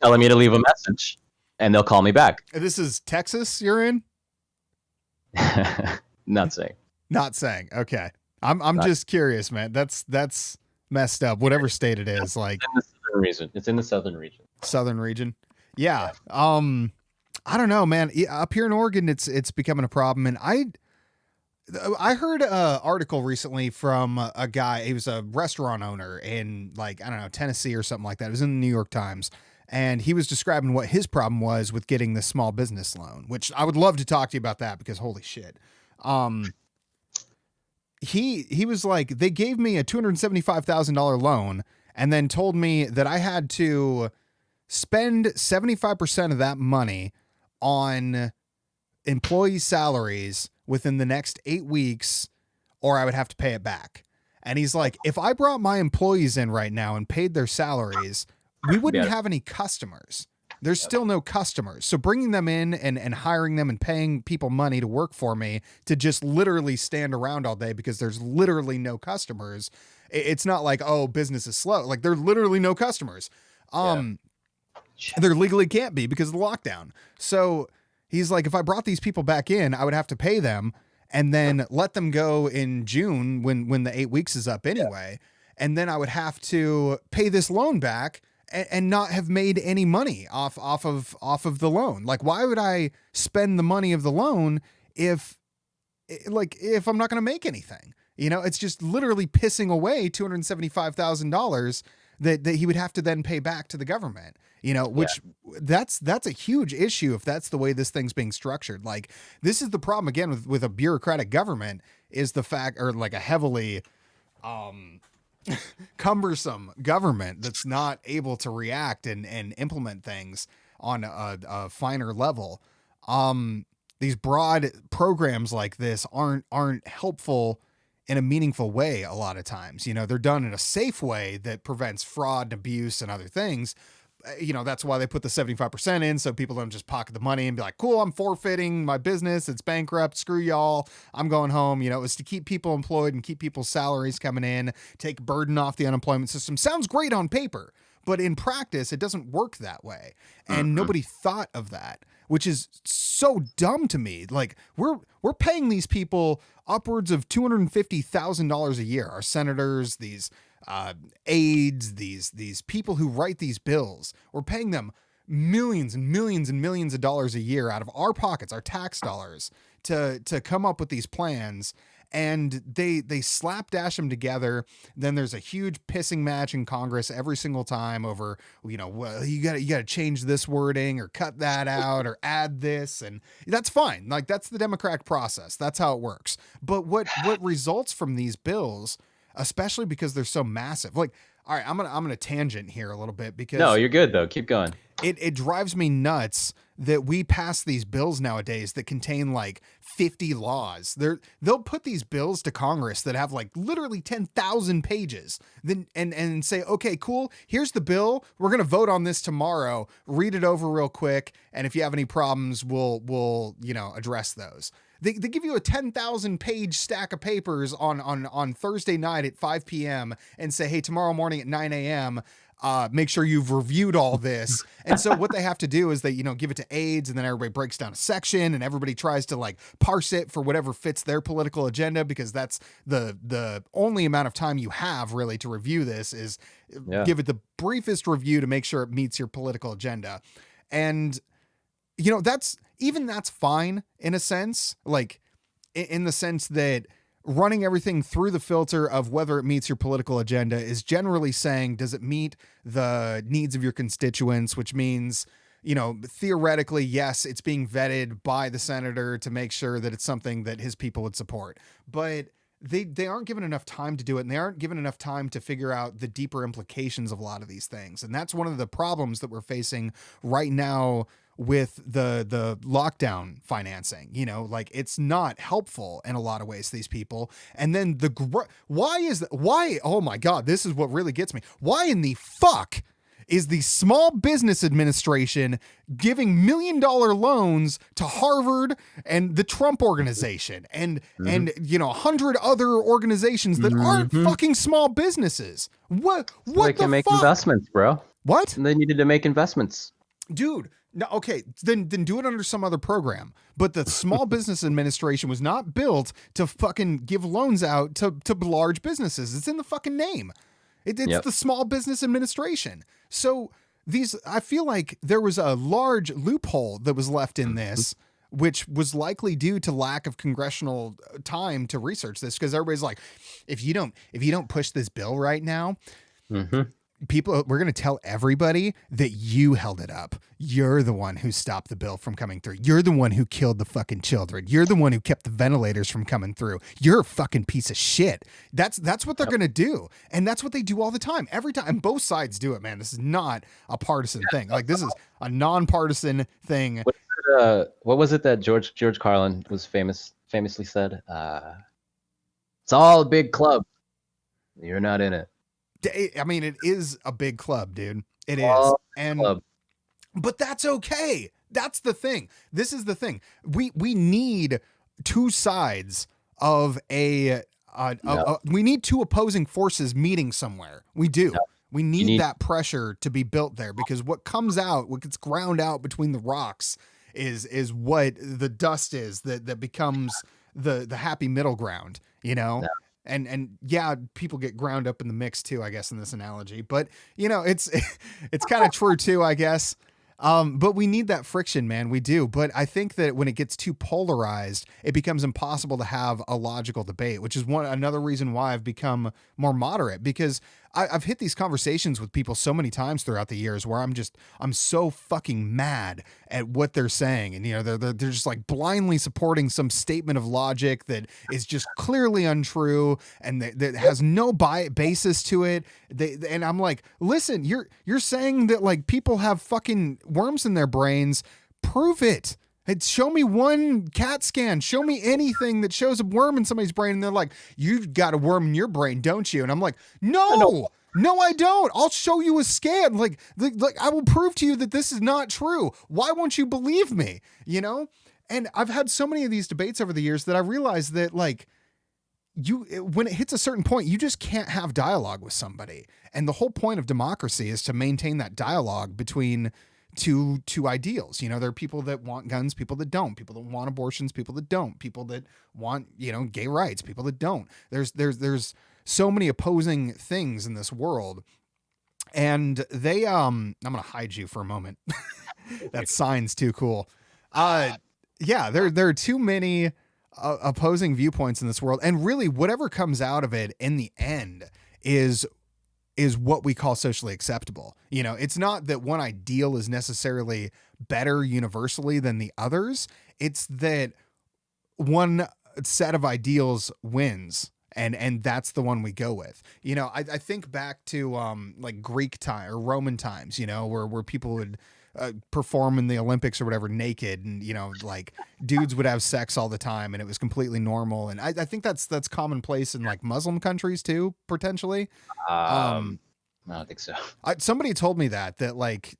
Speaker 2: telling me to leave a message, and they'll call me back.
Speaker 1: This is Texas you're in?
Speaker 2: Not saying.
Speaker 1: Not saying. Okay. I'm just curious, man. That's messed up. Whatever state it is, like
Speaker 2: in the southern region. It's in the southern region.
Speaker 1: Southern region. Yeah. I don't know, man. Up here in Oregon, it's becoming a problem, and I heard an article recently from a guy. He was a restaurant owner in, like, I don't know, Tennessee or something like that. It was in the New York Times. And he was describing what his problem was with getting the small business loan, which I would love to talk to you about that because holy shit. He was like, they gave me a $275,000 loan and then told me that I had to spend 75% of that money on employee salaries within the next 8 weeks, or I would have to pay it back. And he's like, if I brought my employees in right now and paid their salaries, we wouldn't have any customers. There's still no customers. So bringing them in and hiring them and paying people money to work for me to just literally stand around all day because there's literally no customers. It's not like, oh, business is slow. Like, there are literally no customers. There legally can't be because of the lockdown. So he's like, if I brought these people back in, I would have to pay them and then let them go in June when the 8 weeks is up anyway. And then I would have to pay this loan back and not have made any money off of the loan. Like, why would I spend the money of the loan if I'm not going to make anything? You know, it's just literally pissing away $275,000 that he would have to then pay back to the government. You know, which that's a huge issue if that's the way this thing's being structured. Like, this is the problem again with a bureaucratic government, is the fact, or like a heavily cumbersome government that's not able to react and implement things on a finer level. These broad programs like this aren't helpful in a meaningful way a lot of times. You know, they're done in a safe way that prevents fraud and abuse and other things. You know, that's why they put the 75% in, so people don't just pocket the money and be like, cool, I'm forfeiting my business, it's bankrupt, screw y'all, I'm going home. You know, it's to keep people employed and keep people's salaries coming in, take burden off the unemployment system. Sounds great on paper, but in practice, it doesn't work that way. And nobody thought of that, which is so dumb to me. Like, we're paying these people upwards of $250,000 a year. Our senators, these aides, these people who write these bills, we're paying them millions and millions and millions of dollars a year out of our pockets, our tax dollars, to come up with these plans. And they slapdash them together. Then there's a huge pissing match in Congress every single time over, you know, well, you got to change this wording or cut that out or add this, and that's fine. Like, that's the democratic process. That's how it works. But what results from these bills, especially because they're so massive, like, all right, I'm gonna tangent here a little bit because
Speaker 2: no, you're good though. Keep going.
Speaker 1: It drives me nuts that we pass these bills nowadays that contain like 50 laws. They'll put these bills to Congress that have like literally 10,000 pages, then and say, okay, cool, here's the bill. We're gonna vote on this tomorrow. Read it over real quick, and if you have any problems, we'll address those. They give you a 10,000 page stack of papers on Thursday night at 5 p.m. and say, hey, tomorrow morning at 9 a.m., make sure you've reviewed all this. And so what they have to do is they, give it to aides, and then everybody breaks down a section and everybody tries to like parse it for whatever fits their political agenda, because that's the only amount of time you have really to review this is give it the briefest review to make sure it meets your political agenda. And that's fine in a sense, like in the sense that running everything through the filter of whether it meets your political agenda is generally saying, does it meet the needs of your constituents? Which means, theoretically, yes, it's being vetted by the senator to make sure that it's something that his people would support. But they aren't given enough time to do it, and they aren't given enough time to figure out the deeper implications of a lot of these things. And that's one of the problems that we're facing right now with the lockdown financing. Like, it's not helpful in a lot of ways to these people. And then why, oh my God, this is what really gets me. Why in the fuck is the Small Business Administration giving $1 million loans to Harvard and the Trump Organization and 100 other organizations that aren't fucking small businesses? What
Speaker 2: so they can make investments, bro.
Speaker 1: What?
Speaker 2: And they needed to make investments.
Speaker 1: Dude, no, okay, then do it under some other program. But the Small Business Administration was not built to fucking give loans out to large businesses. It's in the fucking name. It's the Small Business Administration. So I feel like there was a large loophole that was left in this, which was likely due to lack of congressional time to research this, because everybody's like, if you don't push this bill right now, we're going to tell everybody that you held it up. You're the one who stopped the bill from coming through. You're the one who killed the fucking children. You're the one who kept the ventilators from coming through. You're a fucking piece of shit. That's what they're going to do. And that's what they do all the time. Every time. And both sides do it, man. This is not a partisan thing. Like, this is a nonpartisan thing.
Speaker 2: What was it that George Carlin was famously said? It's all a big club. You're not in it.
Speaker 1: I mean, it is a big club, dude. It is. But that's okay. That's the thing. This is the thing. We need two sides of we need two opposing forces meeting somewhere. We do. No. We need that pressure to be built there, because what gets ground out between the rocks is what the dust is that becomes the happy middle ground, you know? No. And yeah, people get ground up in the mix too, I guess, in this analogy, but you know, it's kind of true too, I guess. But we need that friction, man. We do. But I think that when it gets too polarized, it becomes impossible to have a logical debate, which is another reason why I've become more moderate, because I've hit these conversations with people so many times throughout the years where I'm so fucking mad at what they're saying. And, you know, they're just like blindly supporting some statement of logic that is just clearly untrue and that has no basis to it. And I'm like, listen, you're saying that like people have fucking worms in their brains. Prove it. Show me one CAT scan. Show me anything that shows a worm in somebody's brain. And they're like, you've got a worm in your brain, don't you? And I'm like, no, I don't. I'll show you a scan. Like I will prove to you that this is not true. Why won't you believe me? You know? And I've had so many of these debates over the years that I realized that like when it hits a certain point, you just can't have dialogue with somebody. And the whole point of democracy is to maintain that dialogue between two ideals. You know, there are people that want guns, people that don't, people that want abortions, people that don't, people that want, you know, gay rights, people that don't. There's so many opposing things in this world. And I'm going to hide you for a moment. That sign's too cool. Yeah, there are too many opposing viewpoints in this world. And really whatever comes out of it in the end is what we call socially acceptable. You know, it's not that one ideal is necessarily better universally than the others. It's that one set of ideals wins. And that's the one we go with. You know, I think back to like Greek time or Roman times, you know, where people would perform in the Olympics or whatever naked, and you know, like dudes would have sex all the time and it was completely normal. And I think that's commonplace in like Muslim countries too, potentially.
Speaker 2: I don't think so.
Speaker 1: Somebody told me that like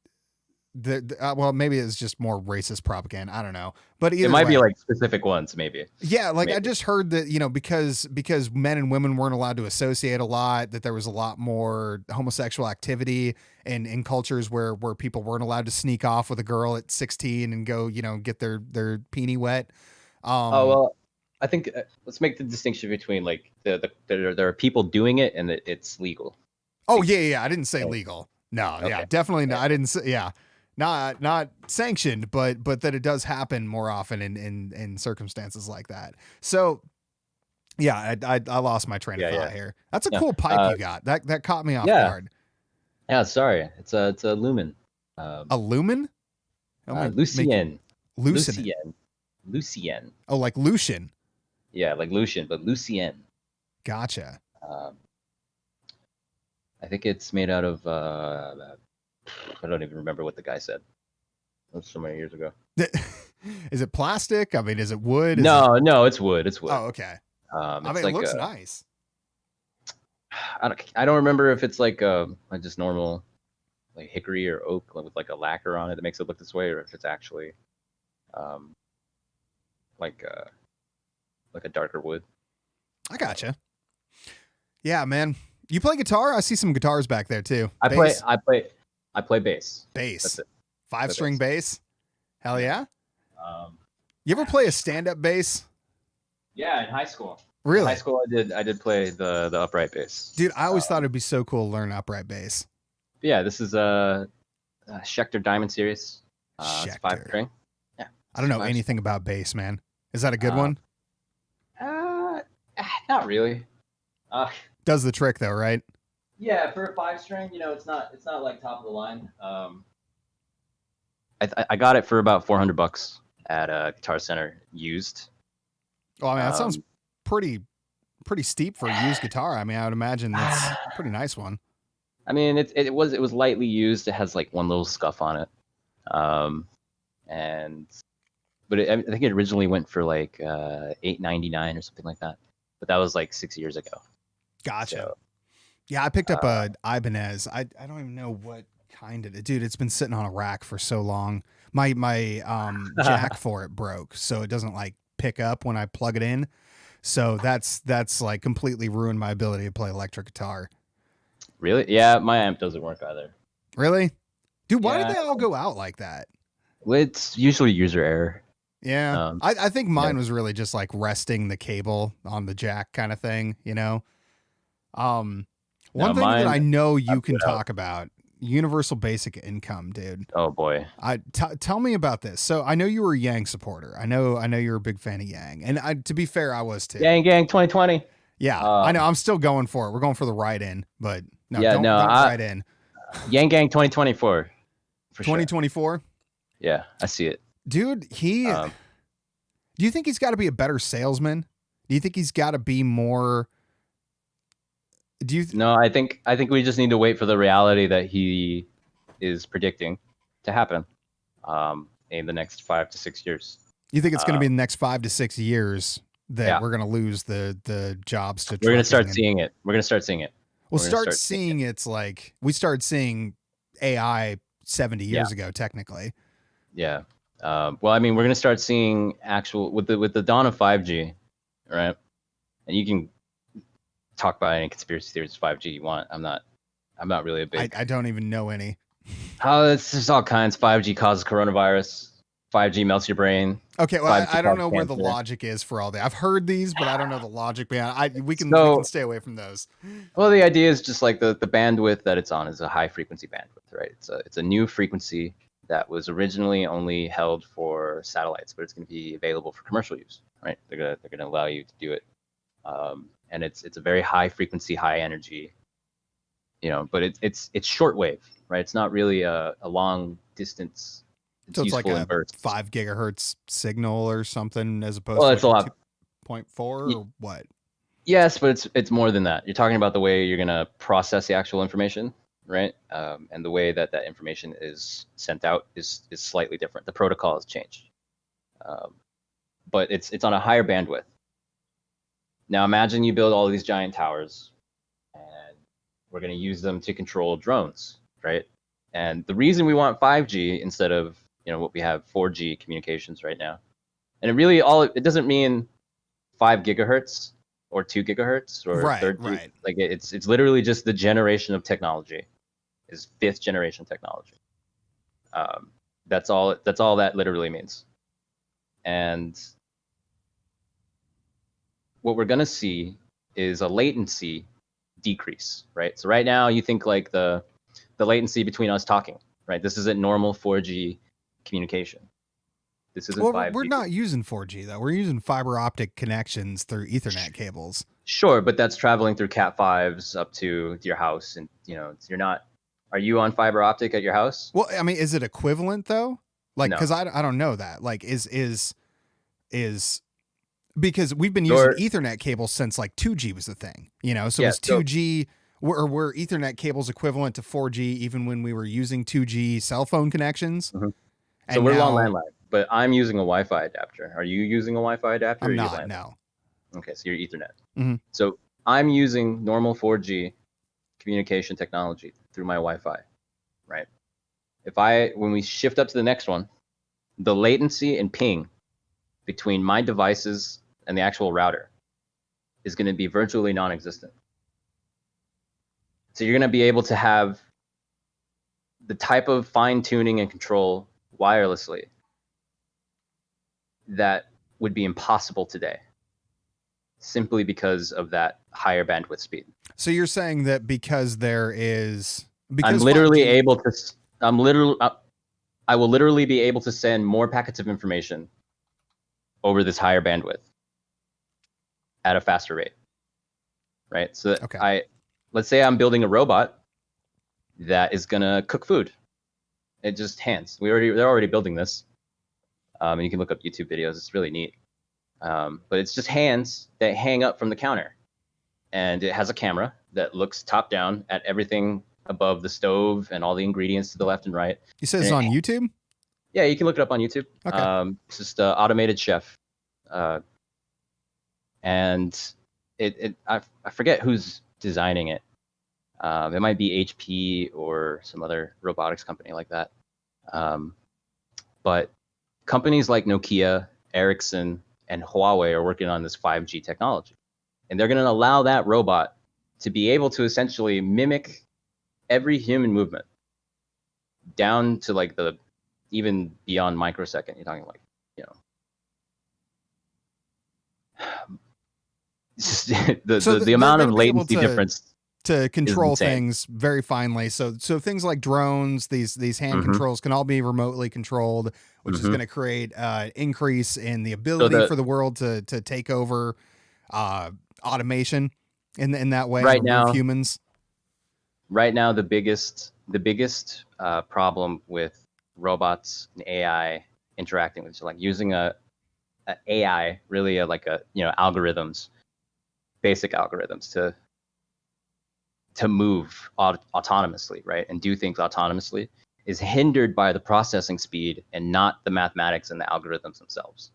Speaker 1: well, maybe it's just more racist propaganda. I don't know, but either
Speaker 2: it might
Speaker 1: way,
Speaker 2: be like specific ones, maybe.
Speaker 1: Yeah, like
Speaker 2: maybe.
Speaker 1: I just heard that, you know, because men and women weren't allowed to associate a lot, that there was a lot more homosexual activity in cultures where people weren't allowed to sneak off with a girl at 16 and go, you know, get their peenie wet.
Speaker 2: Well, I think let's make the distinction between like there are people doing it and it's legal.
Speaker 1: Oh yeah, I didn't say legal. No, okay. Yeah, definitely not. I didn't say not sanctioned, but that it does happen more often in circumstances like that. So yeah, I lost my train of thought here. That's a cool pipe you got. That caught me off guard.
Speaker 2: Yeah, sorry. It's a lumen.
Speaker 1: A lumen?
Speaker 2: Lucien.
Speaker 1: Oh, like Lucian.
Speaker 2: Yeah, like Lucian, but Lucien.
Speaker 1: Gotcha.
Speaker 2: I think it's made out of I don't even remember what the guy said. That was so many years ago.
Speaker 1: Is it plastic? I mean, is it wood?
Speaker 2: No, it's wood. It's wood.
Speaker 1: Oh, okay. I mean, like, it looks nice.
Speaker 2: I don't remember if it's like just normal like hickory or oak with like a lacquer on it that makes it look this way, or if it's actually like a darker wood.
Speaker 1: I gotcha. Yeah, man. You play guitar? I see some guitars back there too.
Speaker 2: I play I play bass.
Speaker 1: Bass.
Speaker 2: That's it.
Speaker 1: 5-string bass. Hell yeah.
Speaker 2: Um,
Speaker 1: You ever play a stand-up bass?
Speaker 2: yeah, in high school.
Speaker 1: Really?
Speaker 2: In high school, I did play the upright bass.
Speaker 1: Dude, I always thought it'd be so cool to learn upright bass.
Speaker 2: Yeah, this is a Schecter Diamond Series. It's 5-string. Yeah.
Speaker 1: I don't know anything about bass, man. Is that a good one?
Speaker 2: Not really.
Speaker 1: Does the trick though, right?
Speaker 2: Yeah, for a 5-string, it's not like top of the line. I got it for about $400 at a Guitar Center used.
Speaker 1: Well, I mean, that sounds pretty steep for a used guitar. I mean, I would imagine that's a pretty nice one.
Speaker 2: I mean, it was lightly used. It has like one little scuff on it, but I think it originally went for like $8.99 or something like that. But that was like 6 years ago.
Speaker 1: Gotcha.
Speaker 2: So,
Speaker 1: yeah, I picked up a Ibanez. I don't even know what kind it is. Dude, it's been sitting on a rack for so long. My jack for it broke, so it doesn't like pick up when I plug it in. So that's like completely ruined my ability to play electric guitar.
Speaker 2: Really? Yeah, my amp doesn't work either.
Speaker 1: Really? Dude, why did they all go out like that?
Speaker 2: It's usually user error.
Speaker 1: Yeah. I think mine was really just like resting the cable on the jack kind of thing, One thing that I know you can talk about, universal basic income, dude.
Speaker 2: Oh boy.
Speaker 1: Tell me about this. So I know you were a Yang supporter. I know you're a big fan of Yang. And to be fair, I was too.
Speaker 2: Yang 2020.
Speaker 1: Yeah, I know. I'm still going for it. We're going for the right in, but don't right in.
Speaker 2: Yang 2024. For
Speaker 1: 2024?
Speaker 2: Sure. Yeah, I see it.
Speaker 1: Dude, do you think he's got to be a better salesman? Do you think he's got to be more?
Speaker 2: No, I think we just need to wait for the reality that he is predicting to happen in the next 5 to 6 years.
Speaker 1: You think it's going to be in the next 5 to 6 years that we're going to lose the jobs to?
Speaker 2: We're going to start seeing it. We're going to start seeing it.
Speaker 1: We'll start seeing it's like we started seeing AI 70 years ago, technically.
Speaker 2: Yeah. Well, I mean, we're going to start seeing actual with the dawn of 5G, right? And you can talk about any conspiracy theories of 5G you want. I'm not really a big.
Speaker 1: I don't even know any.
Speaker 2: Oh, it's just all kinds. 5G causes coronavirus. 5G melts your brain.
Speaker 1: Okay, well, I don't know where the logic is for all that. I've heard these, but I don't know the logic behind. We can stay away from those.
Speaker 2: Well, the idea is just like the bandwidth that it's on is a high frequency bandwidth, right? It's a new frequency that was originally only held for satellites, but it's going to be available for commercial use, right? They're gonna allow you to do it, and it's a very high frequency, high energy, but it's shortwave, right? It's not really a long distance.
Speaker 1: So it's like a 5 gigahertz signal or something, as opposed
Speaker 2: to
Speaker 1: it's a lot 2.4 or what?
Speaker 2: Yes, but it's more than that. You're talking about the way you're gonna process the actual information, right? And the way that information is sent out is slightly different. The protocol has changed, but it's on a higher bandwidth. Now imagine you build all of these giant towers, and we're gonna use them to control drones, right? And the reason we want 5G instead of what we have 4G communications right now, and it doesn't mean 5 gigahertz or 2 gigahertz or third. Right. Like it's literally just the generation of technology is 5th generation technology. That's all that literally means. And what we're gonna see is a latency decrease, right? So right now you think like the latency between us talking, right? This isn't normal 4G communication. This isn't 5G.
Speaker 1: We're not using 4G though. We're using fiber optic connections through Ethernet cables.
Speaker 2: Sure, but that's traveling through Cat5s up to your house, and you're not. Are you on fiber optic at your house?
Speaker 1: Well, I mean, is it equivalent though? Like, because I don't know that. Like, is because we've been using Ethernet cables since like 2G was the thing, So was 2G were Ethernet cables equivalent to 4G even when we were using 2G cell phone connections?
Speaker 2: Mm-hmm. So we're on landline, but I'm using a Wi-Fi adapter. Are you using a Wi-Fi adapter?
Speaker 1: I'm not. No.
Speaker 2: Okay, so you're Ethernet.
Speaker 1: Mm-hmm.
Speaker 2: So I'm using normal 4G communication technology through my Wi-Fi, right? When we shift up to the next one, the latency and ping between my devices and the actual router is going to be virtually non-existent. So you're going to be able to have the type of fine tuning and control wirelessly that would be impossible today, simply because of that higher bandwidth speed.
Speaker 1: So you're saying that because
Speaker 2: I'm literally
Speaker 1: 5G
Speaker 2: able to. I will literally be able to send more packets of information over this higher bandwidth at a faster rate, right? So
Speaker 1: Okay.
Speaker 2: let's say I'm building a robot that is gonna cook food. It just hands. They're already building this. And you can look up YouTube videos. It's really neat. But it's just hands that hang up from the counter, and it has a camera that looks top down at everything above the stove and all the ingredients to the left and right.
Speaker 1: You said it's on YouTube?
Speaker 2: Yeah, you can look it up on YouTube.
Speaker 1: Okay.
Speaker 2: It's just automated chef, and I forget who's designing it. It might be HP or some other robotics company like that. But companies like Nokia, Ericsson, and Huawei are working on this 5G technology, and they're going to allow that robot to be able to essentially mimic every human movement down to like even beyond microsecond. You're talking like, it's just the amount of latency difference
Speaker 1: to control things very finely. So things like drones, these hand controls can all be remotely controlled, which is going to create increase in the ability for the world to take over automation in that way,
Speaker 2: right
Speaker 1: and
Speaker 2: now,
Speaker 1: remove humans.
Speaker 2: Right now, the biggest problem with robots and AI interacting with, like using a AI, really algorithms, basic algorithms to move autonomously, right, and do things autonomously, is hindered by the processing speed and not the mathematics and the algorithms themselves,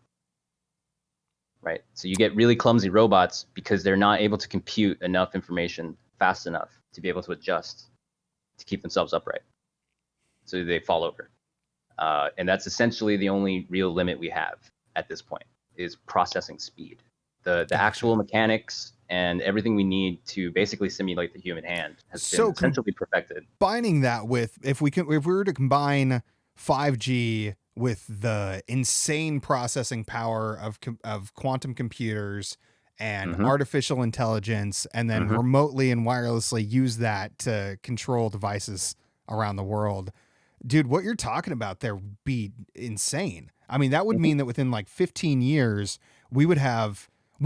Speaker 2: right? So you get really clumsy robots because they're not able to compute enough information fast enough to be able to adjust to keep themselves upright. So they fall over. And that's essentially the only real limit we have at this point, is processing speed. The actual mechanics and everything we need to basically simulate the human hand has been essentially perfected.
Speaker 1: Combining that with, if we were to combine 5G with the insane processing power of quantum computers and artificial intelligence, and then remotely and wirelessly use that to control devices around the world, dude, what you're talking about there would be insane. I mean, that would mean that within like 15 years, we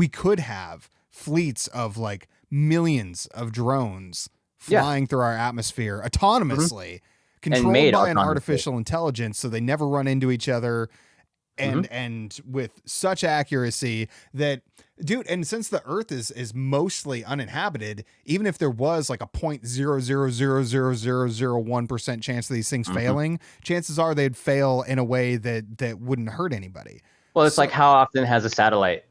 Speaker 1: could have fleets of like millions of drones flying through our atmosphere autonomously, controlled by an artificial intelligence, so they never run into each other, and with such accuracy that, dude, and since the Earth is mostly uninhabited, even if there was like a 0.000001% chance of these things failing, chances are they'd fail in a way that wouldn't hurt anybody.
Speaker 2: Well, it's like, how often has a satellite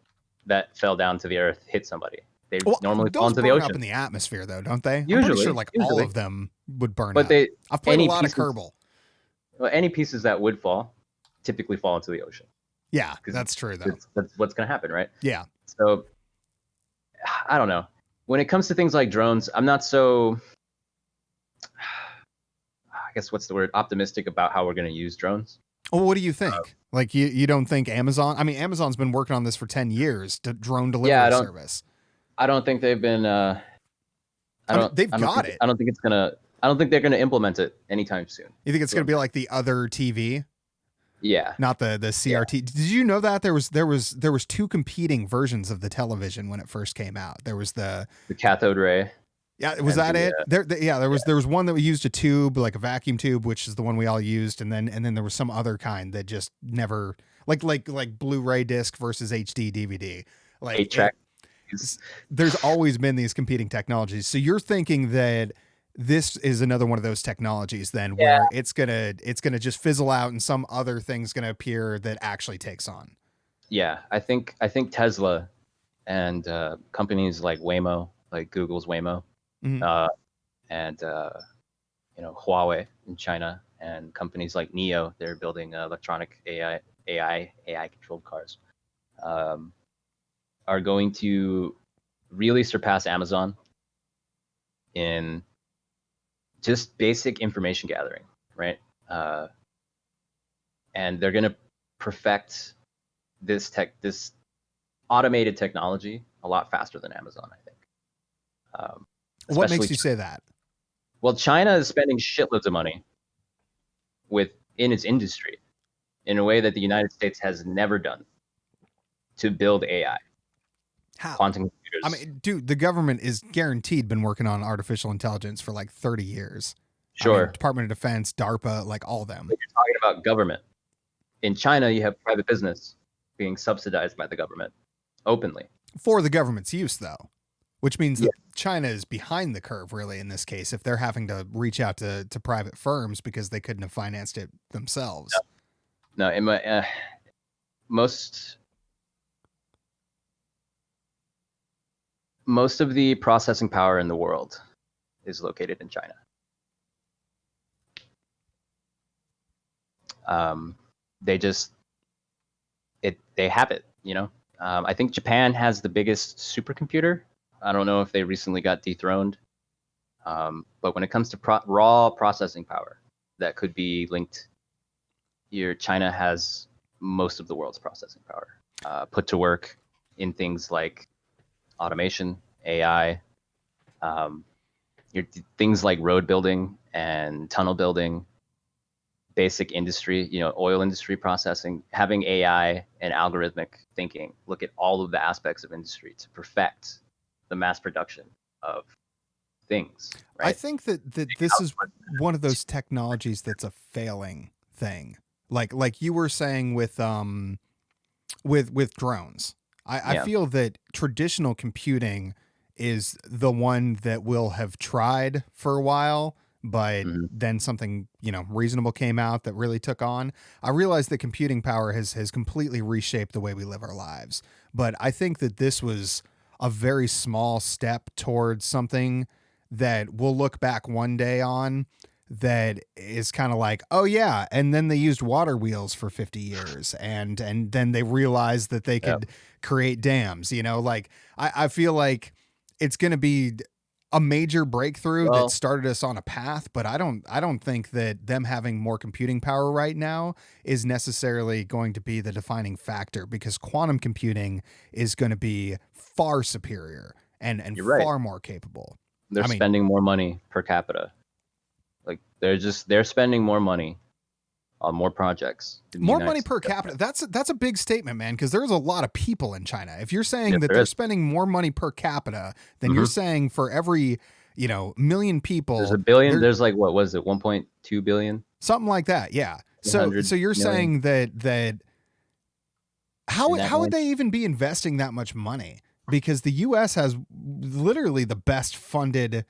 Speaker 2: that fell down to the Earth hit somebody? They normally fall into the ocean.
Speaker 1: Up in the atmosphere, though, don't they?
Speaker 2: Usually,
Speaker 1: I'm pretty sure all of them would burn up. I've played a lot of Kerbal.
Speaker 2: Well, any pieces that would fall typically fall into the ocean.
Speaker 1: Yeah, that's true, though.
Speaker 2: That's what's going to happen, right?
Speaker 1: Yeah.
Speaker 2: So, I don't know. When it comes to things like drones, I'm not so, I guess, what's the word, optimistic about how we're going to use drones.
Speaker 1: Well, what do you think? Like, you don't think Amazon? I mean, Amazon's been working on this for 10 years, to drone delivery service.
Speaker 2: I don't think they've been.
Speaker 1: They've got it.
Speaker 2: I don't think it's gonna. I don't think they're gonna implement it anytime soon.
Speaker 1: You think it's gonna be like the other TV?
Speaker 2: Yeah.
Speaker 1: Not the CRT. Yeah. Did you know that there was two competing versions of the television when it first came out? There was the
Speaker 2: cathode ray.
Speaker 1: Yeah, was that it? There was one that used a tube, like a vacuum tube, which is the one we all used, and then there was some other kind that just never, like Blu-ray disc versus HD DVD, like
Speaker 2: 8-track.
Speaker 1: There's always been these competing technologies. So you're thinking that this is another one of those technologies then, where it's gonna just fizzle out and some other thing's gonna appear that actually takes on.
Speaker 2: Yeah, I think Tesla and companies like Waymo, like Google's Waymo, and Huawei in China, and companies like NIO, they're building electronic AI controlled cars, are going to really surpass Amazon in just basic information gathering. right? And they're going to perfect this automated technology a lot faster than Amazon, I think.
Speaker 1: What makes you say that?
Speaker 2: Well, China is spending shitloads of money in its industry in a way that the United States has never done to build AI.
Speaker 1: How?
Speaker 2: Quantum computers.
Speaker 1: I mean, dude, the government is guaranteed been working on artificial intelligence for like 30 years.
Speaker 2: Sure.
Speaker 1: I mean, Department of Defense, DARPA, like all of them.
Speaker 2: But you're talking about government. In China, you have private business being subsidized by the government openly.
Speaker 1: For the government's use, though, which means that China is behind the curve, really, in this case, if they're having to reach out to private firms because they couldn't have financed it themselves.
Speaker 2: No, in my, most of the processing power in the world is located in China. They have it, you know. I think Japan has the biggest supercomputer. I don't know if they recently got dethroned. But when it comes to raw processing power that could be linked here, China has most of the world's processing power put to work in things like automation, AI, things like road building and tunnel building, basic industry, you know, oil industry processing, having AI and algorithmic thinking, look at all of the aspects of industry to perfect the mass production of things. Right?
Speaker 1: I think that this is one of those technologies that's a failing thing. Like you were saying with drones. I feel that traditional computing is the one that will have tried for a while, but then something, you know, reasonable came out that really took on. I realize that computing power has completely reshaped the way we live our lives, but I think that this was a very small step towards something that we'll look back one day on that is kind of like, oh yeah, and then they used water wheels for 50 years and then they realized that they could create dams, you know, like I feel like it's going to be a major breakthrough that started us on a path, but I don't think that them having more computing power right now is necessarily going to be the defining factor, because quantum computing is going to be far superior and far more capable.
Speaker 2: They're spending more money per capita. Like they're spending more money on more projects.
Speaker 1: More money per capita. That's a big statement, man, because there's a lot of people in China. If you're saying that they're spending more money per capita, then you're saying for every, you know, million people,
Speaker 2: there's a billion. There's like, what was it, 1.2 billion?
Speaker 1: Something like that. Yeah. So you're saying that how would they even be investing that much money? Because the U.S. has literally the best funded.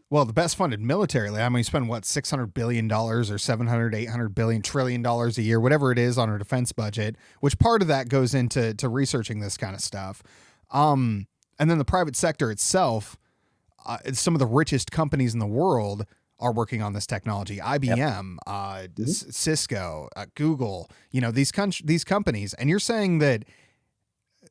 Speaker 1: Well, the best funded militarily. I mean, we spend what, $600 billion or 700, 800 billion, $1 trillion a year, whatever it is on our defense budget, which part of that goes into researching this kind of stuff. And then the private sector itself, some of the richest companies in the world are working on this technology. IBM, Cisco, Google, you know, these companies. And you're saying that,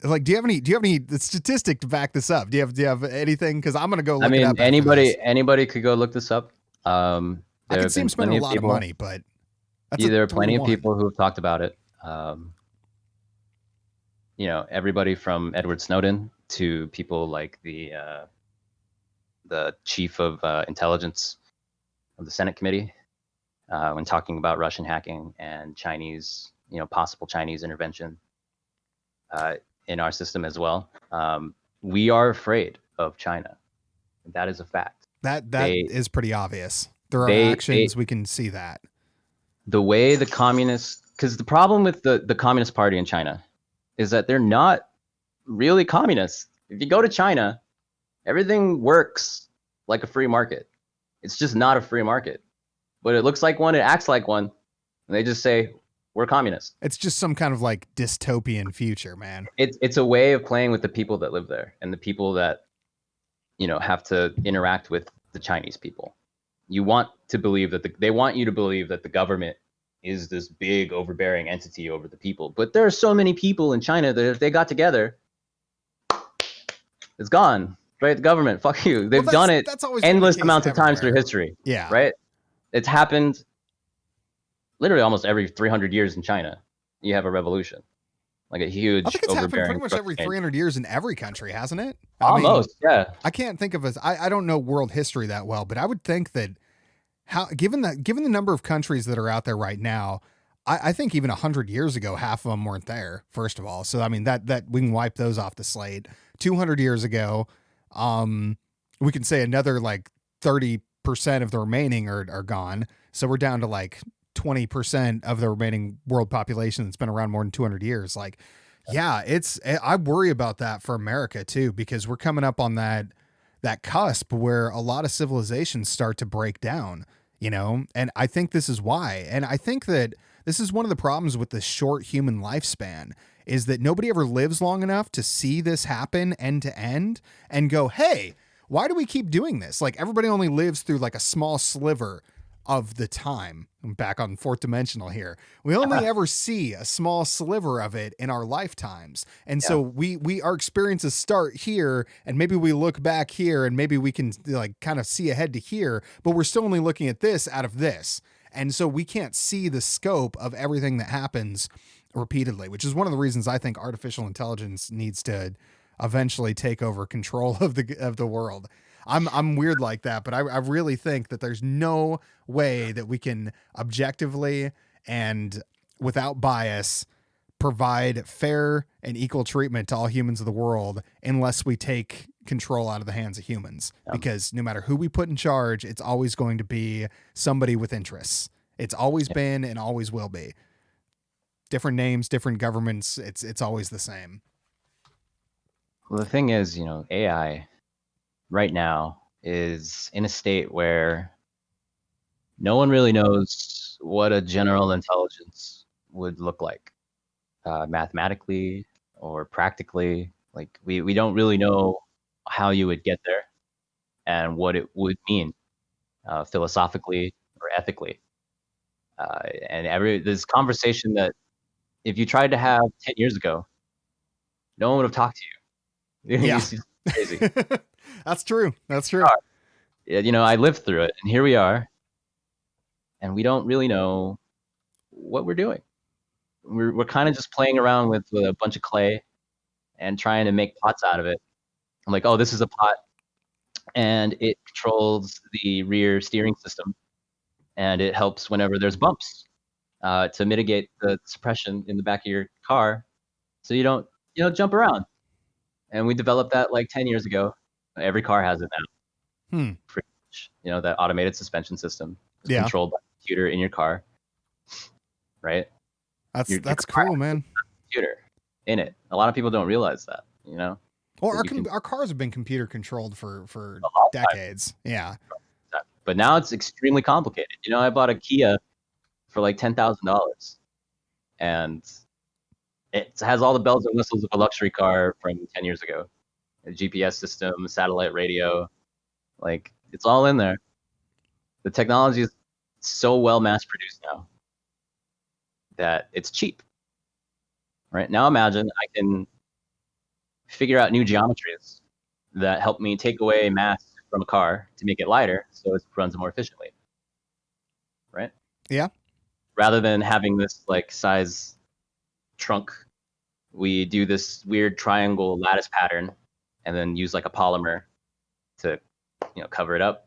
Speaker 1: like, do you have any statistic to back this up? Do you have anything? Because I'm gonna go look it up.
Speaker 2: Anybody could go look this up.
Speaker 1: I can see him spending a lot of money, but
Speaker 2: there are plenty of people who have talked about it. You know, everybody from Edward Snowden to people like the chief of intelligence of the Senate committee, when talking about Russian hacking and Chinese, you know, possible Chinese intervention in our system as well. We are afraid of China. That is a fact. That
Speaker 1: is pretty obvious. There are actions, we can see that.
Speaker 2: The way the communists, because the problem with the Communist Party in China is that they're not really communists. If you go to China, everything works like a free market. It's just not a free market. But it looks like one, it acts like one, and they just say, we're communists.
Speaker 1: It's just some kind of like dystopian future, man.
Speaker 2: It's a way of playing with the people that live there and the people that, you know, have to interact with the Chinese people. You want to believe that they want you to believe that the government is this big overbearing entity over the people. But there are so many people in China that if they got together, it's gone. Right? The government, fuck you. They've done it endless amounts of times through history.
Speaker 1: Yeah.
Speaker 2: Right? It's happened literally almost every 300 years in China. You have a revolution, like a
Speaker 1: I
Speaker 2: huge
Speaker 1: think it's happened pretty
Speaker 2: overbearing
Speaker 1: much every
Speaker 2: change.
Speaker 1: 300 years in every country, hasn't it? I mean,
Speaker 2: Almost, yeah.
Speaker 1: I can't think of I don't know world history that well, but I would think that given the number of countries that are out there right now, I think even 100 years ago, half of them weren't there. First of all, so I mean that we can wipe those off the slate. 200 years ago, we can say another like 30% of the remaining are gone. So we're down to like 20% of the remaining world population that's been around more than 200 years. Like, yeah, I worry about that for America too, because we're coming up on that cusp where a lot of civilizations start to break down, and I think this is why. And I think that this is one of the problems with the short human lifespan is that nobody ever lives long enough to see this happen end to end and go, hey, why do we keep doing this? Like everybody only lives through like a small sliver of the time. I'm back on fourth dimensional here. We only ever see a small sliver of it in our lifetimes. And so our experiences start here and maybe we look back here and maybe we can like kind of see ahead to here, but we're still only looking at this out of this. And so we can't see the scope of everything that happens repeatedly, which is one of the reasons I think artificial intelligence needs to eventually take over control of the world. I'm weird like that, but I really think that there's no way that we can objectively and without bias provide fair and equal treatment to all humans of the world unless we take control out of the hands of humans. Because no matter who we put in charge, it's always going to be somebody with interests. It's always been and always will be. Different names, different governments, it's always the same.
Speaker 2: Well, the thing is, AI right now is in a state where no one really knows what a general intelligence would look like, mathematically or practically. Like we don't really know how you would get there and what it would mean philosophically or ethically. And this conversation that if you tried to have 10 years ago, no one would have talked to you.
Speaker 1: Yeah.
Speaker 2: It's crazy.
Speaker 1: That's true.
Speaker 2: I lived through it, and here we are, and we don't really know what we're doing. We're kind of just playing around with a bunch of clay and trying to make pots out of it. I'm like, oh, this is a pot, and it controls the rear steering system, and it helps whenever there's bumps to mitigate the suppression in the back of your car, so you don't jump around. And we developed that like 10 years ago. Every car has it now. Pretty much. That automated suspension system is controlled by a computer in your car, right?
Speaker 1: That's cool, man.
Speaker 2: Computer in it. A lot of people don't realize that. Well,
Speaker 1: our cars have been computer controlled for decades. Yeah.
Speaker 2: But now it's extremely complicated. I bought a Kia for like $10,000, and it has all the bells and whistles of a luxury car from 10 years ago. A GPS system, satellite radio, like it's all in there. The technology is so well mass produced now that it's cheap. Right now, imagine I can figure out new geometries that help me take away mass from a car to make it lighter so it runs more efficiently. Right?
Speaker 1: Yeah.
Speaker 2: Rather than having this like size trunk, we do this weird triangle lattice pattern and then use like a polymer to cover it up.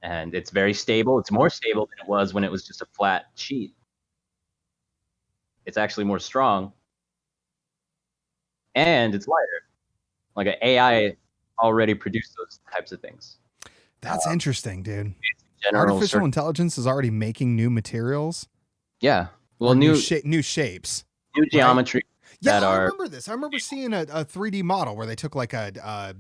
Speaker 2: And it's very stable. It's more stable than it was when it was just a flat sheet. It's actually more strong. And it's lighter. Like an AI already produced those types of things.
Speaker 1: That's interesting, dude. Artificial intelligence is already making new materials.
Speaker 2: Yeah. Well, new
Speaker 1: shapes.
Speaker 2: New geometry.
Speaker 1: Right? Yeah, I remember this. I remember seeing a 3D model where they took like a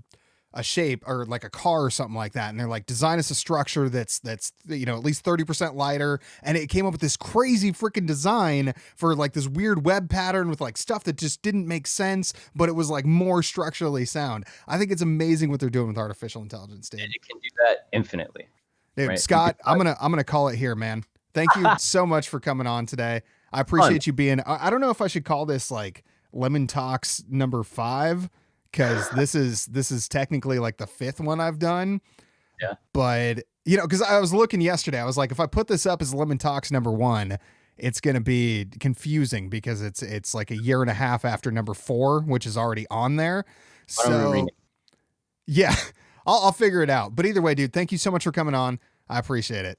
Speaker 1: shape or like a car or something like that, and they're like, design us a structure that's at least 30% lighter, and it came up with this crazy freaking design for like this weird web pattern with like stuff that just didn't make sense, but it was like more structurally sound. I think it's amazing what they're doing with artificial intelligence, dude.
Speaker 2: And it can do that infinitely.
Speaker 1: Dude, right? Scott, I'm gonna call it here, man. Thank you so much for coming on today. I appreciate you being. I don't know if I should call this like LemonTalks number 5, because this is technically like the 5th one I've done.
Speaker 2: Yeah.
Speaker 1: But because I was looking yesterday, I was like, if I put this up as Lemon Talks #1, it's going to be confusing because it's like a year and a half after #4, which is already on there.
Speaker 2: Why don't we
Speaker 1: So
Speaker 2: rename?
Speaker 1: yeah, I'll figure it out. But either way, dude, thank you so much for coming on. I appreciate it.